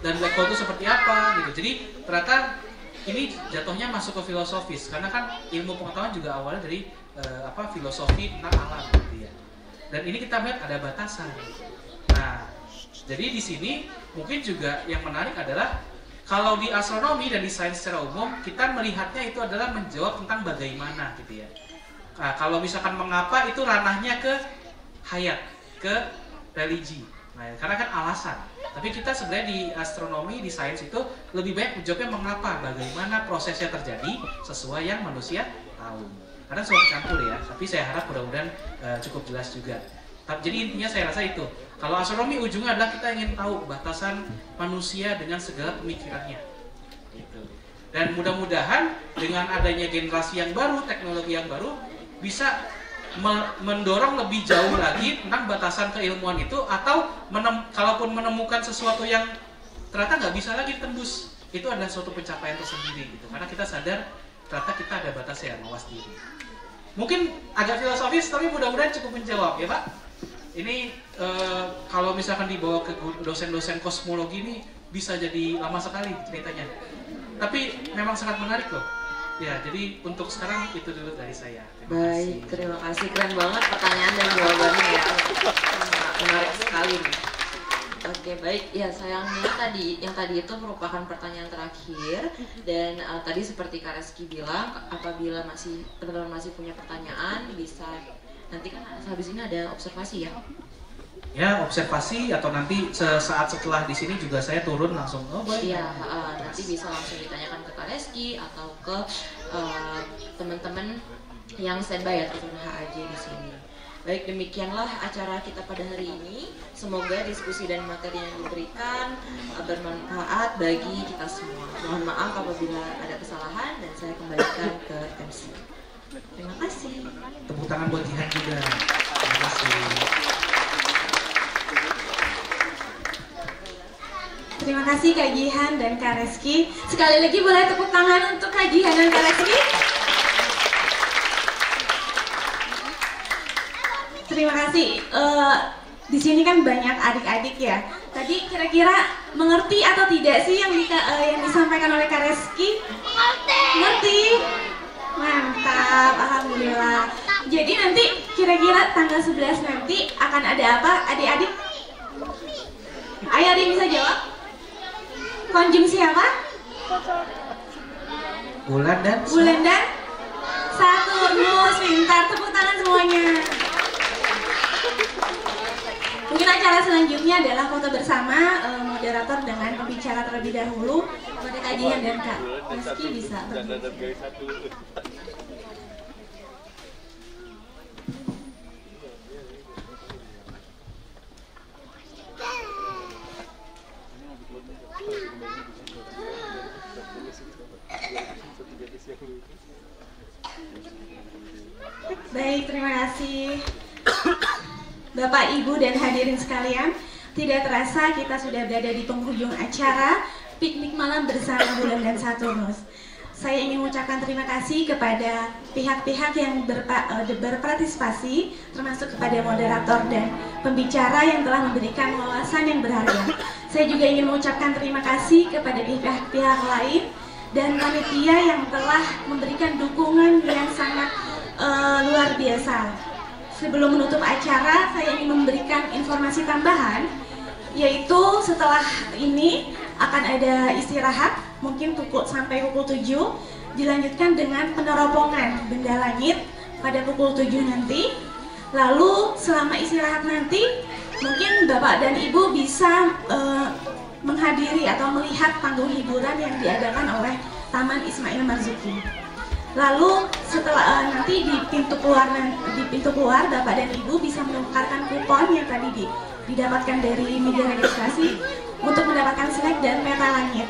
dan black hole itu seperti apa gitu. Jadi ternyata ini jatuhnya masuk ke filosofis, karena kan ilmu pengetahuan juga awalnya dari filosofi tentang alam gitu ya. Dan ini kita melihat ada batasan. Nah, jadi di sini mungkin juga yang menarik adalah kalau di astronomi dan di sains secara umum kita melihatnya itu adalah menjawab tentang bagaimana gitu ya. Nah, kalau misalkan mengapa itu ranahnya ke hayat, ke religi. Nah, karena kan alasan. Tapi kita sebenarnya di astronomi, di sains itu lebih banyak menjawabnya mengapa, bagaimana prosesnya terjadi sesuai yang manusia tahu. Karena semua campur ya, tapi saya harap mudah-mudahan cukup jelas juga. Jadi intinya saya rasa itu. Kalau astronomi ujungnya adalah kita ingin tahu batasan manusia dengan segala pemikirannya. Gitu. Dan mudah-mudahan dengan adanya generasi yang baru, teknologi yang baru, bisa mendorong lebih jauh lagi tentang batasan keilmuan itu, atau kalaupun menemukan sesuatu yang ternyata nggak bisa lagi tembus, itu adalah suatu pencapaian tersendiri gitu. Karena kita sadar ternyata kita ada batasnya, mawas diri. Mungkin agak filosofis tapi mudah-mudahan cukup menjawab ya Pak. Ini kalau misalkan dibawa ke dosen-dosen kosmologi ini bisa jadi lama sekali ceritanya. Tapi memang sangat menarik loh. Ya, jadi untuk sekarang itu dulu dari saya. Baik, terima kasih. Keren banget pertanyaan dan jawabannya ya. Menarik sekali nih. Oke, baik. Ya, sayangnya yang tadi itu merupakan pertanyaan terakhir. Dan tadi seperti Kak Reski bilang, apabila teman-teman masih punya pertanyaan, bisa nanti kan habis ini ada observasi ya. Ya, observasi atau nanti sesaat setelah di sini juga saya turun langsung. Oh, baik. Iya, nanti bisa langsung ditanyakan ke Kak Reski atau ke teman-teman yang standby ataupun HAJ di sini. Baik, demikianlah acara kita pada hari ini. Semoga diskusi dan materi yang diberikan bermanfaat bagi kita semua. Mohon maaf apabila ada kesalahan dan saya kembalikan ke MC. Terima kasih. Tepuk tangan buat Jihan juga. Terima kasih. Terima kasih Kak Jihan dan Kak Reski. Sekali lagi boleh tepuk tangan untuk Kak Jihan dan Kak Reski. Terima kasih. Di sini kan banyak adik-adik ya. Tadi kira-kira mengerti atau tidak sih yang disampaikan oleh Kak Reski? Mengerti. Mantap, alhamdulillah. Jadi nanti kira-kira tanggal 11 nanti akan ada apa, adik-adik? Ayo ada yang bisa jawab? Konjungsi apa? Bulan dan Saturnus. Pintar, tepuk tangan semuanya. Mungkin acara selanjutnya adalah foto bersama moderator dengan pembicara terlebih dahulu. Kepada Kak Jihan dan Kak Reski bisa berdiri. Baik, terima kasih Bapak, Ibu, dan hadirin sekalian. Tidak terasa kita sudah berada di penghujung acara piknik malam bersama Bulan dan Saturnus. saya ingin mengucapkan terima kasih kepada pihak-pihak yang berpartisipasi, termasuk kepada moderator dan pembicara yang telah memberikan wawasan yang berharga. Saya juga ingin mengucapkan terima kasih kepada pihak-pihak lain dan panitia yang telah memberikan dukungan yang sangat luar biasa. Sebelum menutup acara, saya ingin memberikan informasi tambahan, yaitu setelah ini akan ada istirahat, mungkin sampai pukul 7, dilanjutkan dengan peneropongan benda langit pada pukul 7 nanti. Lalu selama istirahat nanti, mungkin Bapak dan Ibu bisa menghadiri atau melihat panggung hiburan yang diadakan oleh Taman Ismail Marzuki. Lalu setelah nanti di pintu keluar Bapak dan Ibu bisa menukarkan kupon yang tadi didapatkan dari meja registrasi untuk mendapatkan snack dan peta langit.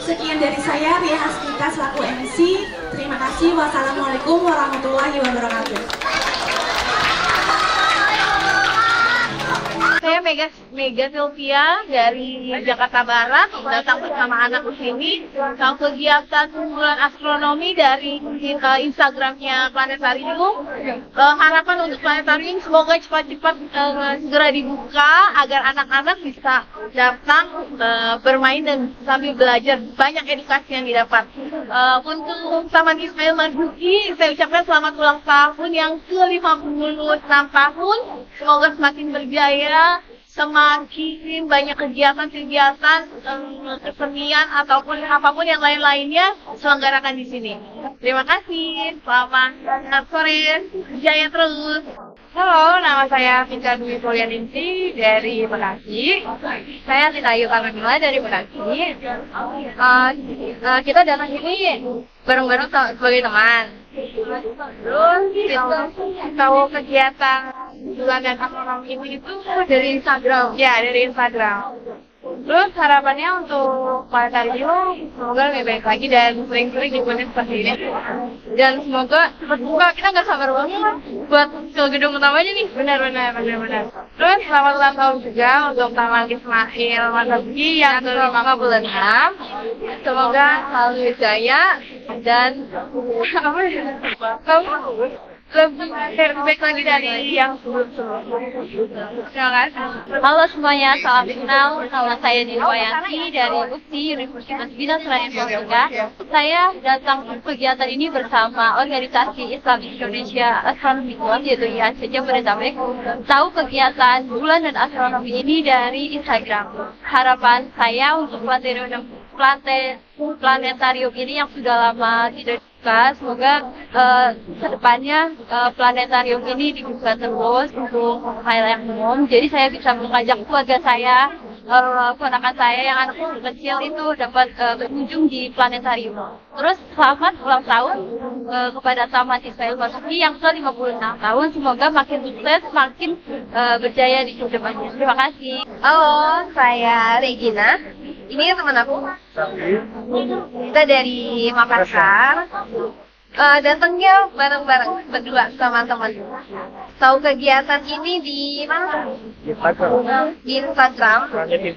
Sekian dari saya, Ria Hastika selaku MC. Terima kasih. Wassalamualaikum warahmatullahi wabarakatuh. Saya Mega Sylvia dari Jakarta Barat, datang bersama anak ke sini. Kalau kegiatan bulan astronomi dari Instagramnya Planetarium, harapan untuk Planetarium semoga cepat-cepat segera dibuka agar anak-anak bisa datang bermain dan sambil belajar, banyak edukasi yang didapat. Untuk Taman Ismail Marzuki, saya ucapkan selamat ulang tahun yang ke-56 tahun. Semoga semakin berjaya, semakin banyak kegiatan-kegiatan kesenian ataupun apapun yang lain-lainnya selenggarakan di sini. Terima kasih. Selamat sore. Jaya terus. Halo, nama saya Vika Dwi Polianingsi dari Bekasi. Saya Tita Ayu Karmila dari Bekasi. Kita datang sini bareng-bareng sebagai teman. Terus tahu kegiatan bulan dan astronomi itu dari Instagram. Ya, dari Instagram. Terus harapannya untuk Planetarium semoga lebih baik lagi dan sering-sering dibuatnya seperti ini. Dan semoga cepat buka, kita nggak sabar banget buat ke gedung utamanya nih. Benar. Terus selamat ulang tahun juga untuk Taman Ismail Marzuki yang ke-56. Semoga selalu jaya dan lebih baik lagi dari yang sebelum-sebelumnya. Terima kasih. Halo semuanya, salam kenal. Nama saya Nirwayanti dari UPSI Universitas Bina Selain Informatika. Saya datang kegiatan ini bersama organisasi Islam Indonesia Astronomy Club, yaitu IASC Jabodetabek. Tahu kegiatan bulan dan astronomi ini dari Instagram. Harapan saya untuk planetarium ini yang sudah lama tidak dibuka, semoga kedepannya planetarium ini dibuka terus untuk hal yang umum. Jadi saya bisa mengajak keluarga saya, ponakan saya yang anak kecil itu dapat berkunjung di planetarium. Terus selamat ulang tahun kepada Taman Ismail Marzuki yang ke-56 tahun. Semoga makin sukses, makin berjaya di kedepannya. Terima kasih. Halo, saya Regina. Ini teman aku. Kita dari Makassar. Datangnya bareng-bareng berdua sama teman. Tahu kegiatan ini di mana? Di Instagram. Jadi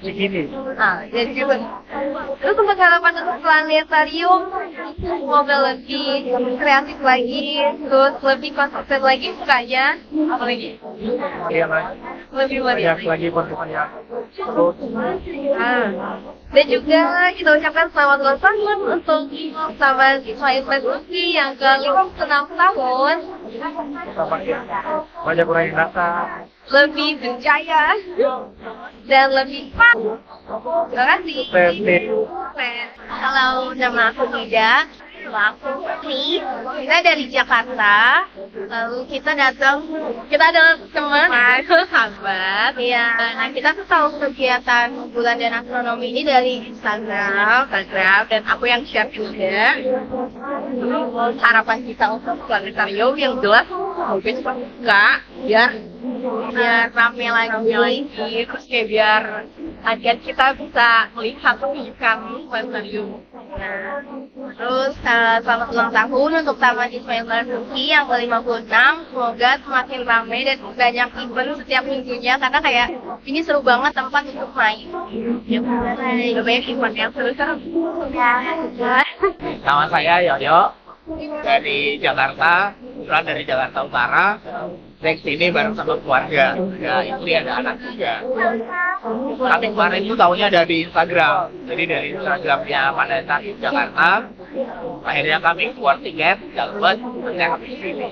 situ. Terus untuk harapan untuk planetarium, semoga lebih kreatif lagi, terus lebih konsisten lagi bukanya, apa lagi? Lebih banyak lagi bentukannya. Dan juga kita ucapkan selamat ulang tahun untuk Taman Ismail Marzuki yang ke-56 tahun. Banyak orang yang datang. Lebih berjaya dan lebih terima kasih. Halo, nama aku Nida. Aku Putri. Kita dari Jakarta. Lalu kita datang. Kita adalah teman, sahabat. Ya. Nah, kita tuh tahu kegiatan bulan dan astronomi ini dari Instagram, dan aku yang share juga. Harapan kita untuk planetarium yang jelas mungkin buka, biar rame lagi, terus kayak biar agar kita bisa melihat ikan planetarium. Nah, Terus selamat ulang tahun untuk Taman Ismail Marzuki yang ke-56. Semoga semakin ramai dan banyak event setiap minggunya karena kayak ini seru banget tempat untuk main. Juga banyak event yang seru-seru. Nama saya Yoyo dari Jakarta, kebetulan dari Jakarta Utara. Saya kesini bareng sama keluarga, ada istri, ada anak juga. Kami kemarin itu tahunya dari Instagram, jadi dari Instagramnya Planetarium Jakarta. Akhirnya kami keluar tiket, dapat saya kami kesini.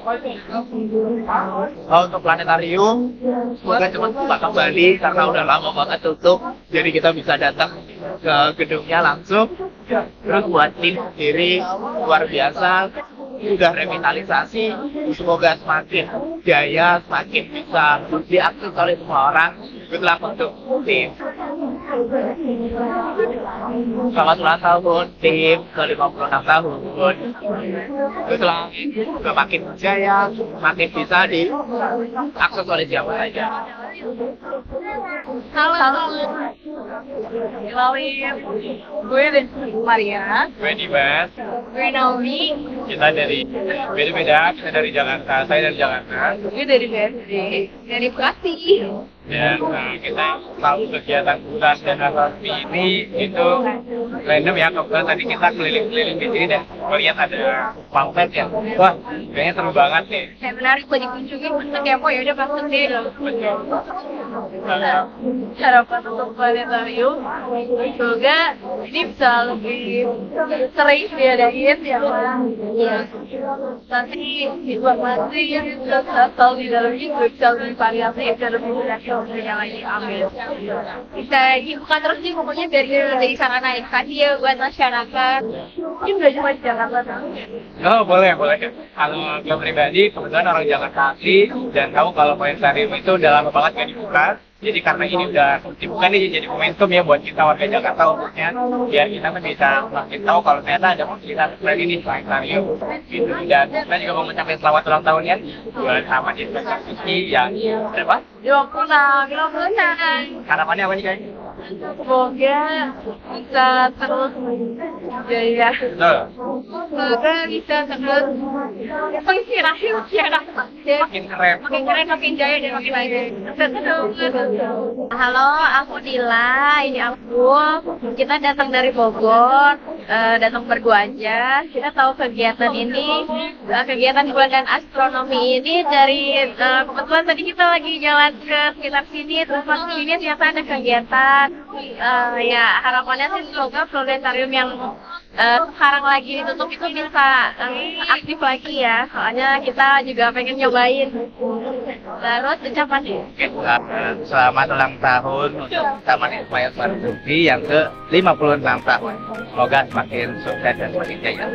Untuk planetarium, semoga cepat buka kembali karena udah lama banget tutup, jadi kita bisa datang ke gedungnya langsung. Terus buat tim sendiri luar biasa, sudah revitalisasi, semoga semakin jaya, semakin bisa diakses oleh semua orang. Good luck untuk tim. Selamat ulang tahun tim ke-56 tahun. Good luck, juga makin jaya, makin bisa diakses oleh siapa saja. Halo. Gue Maria. Gue Dimas. Gue Naomi. Kita dari beda-beda, kita dari Jakarta, saya dari Jakarta. Gue dari BSD, dari Bekasi. Dan kita tahu kegiatan bulan dan resmi ini itu random ya, kebetulan tadi kita keliling-keliling di sini dan melihat ada pamflet yang wah kayaknya seru banget nih. Kayak menarik buat dikunjungi, untuk kepo ya udah masuk deh. Harapan untuk planetarium semoga ini bisa lebih sering diadain ya Pak. Nanti informasi yang asal di dalamnya juga bisa lebih variatif dan lebih mudah yang lagi ambil. Bisa dibuka terus nih pokoknya biar kita dari sarana edukasi ya buat masyarakat. Ini udah cuma di Jakarta. Oh boleh. Kalau gue pribadi kebetulan orang Jakarta asli dan tahu kalau planetarium itu udah lama banget nggak dibuka. Jadi karena ini udah dibuka nih jadi momentum ya buat kita warga Jakarta umumnya, biar kita bisa makin tahu kalau ternyata ada fasilitas seperti ini planetarium gitu. Dan kita juga mau mencapai selamat ulang tahun ya buat Taman Ismail Marzuki yang berapa? 26. Harapannya apa nih guys? Semoga bisa terus jaya. Semoga bisa terus menginspirasi masyarakat. Makin keren, makin jaya dan makin baik. Halo, aku Dila. Ini aku. Kita datang dari Bogor, datang berguaja. Kita tahu kegiatan ini, kegiatan bulan astronomi ini dari kebetulan tadi kita lagi jalan ke sekitar sini, terus masuk sini ternyata ada kegiatan. Ya harapannya sih semoga planetarium yang sekarang lagi ditutup itu bisa aktif lagi ya, soalnya kita juga pengen nyobain. Terus ucapannya selamat ulang tahun untuk Taman Ismail Marzuki yang ke-56 tahun. Semoga semakin sukses dan semakin jaya.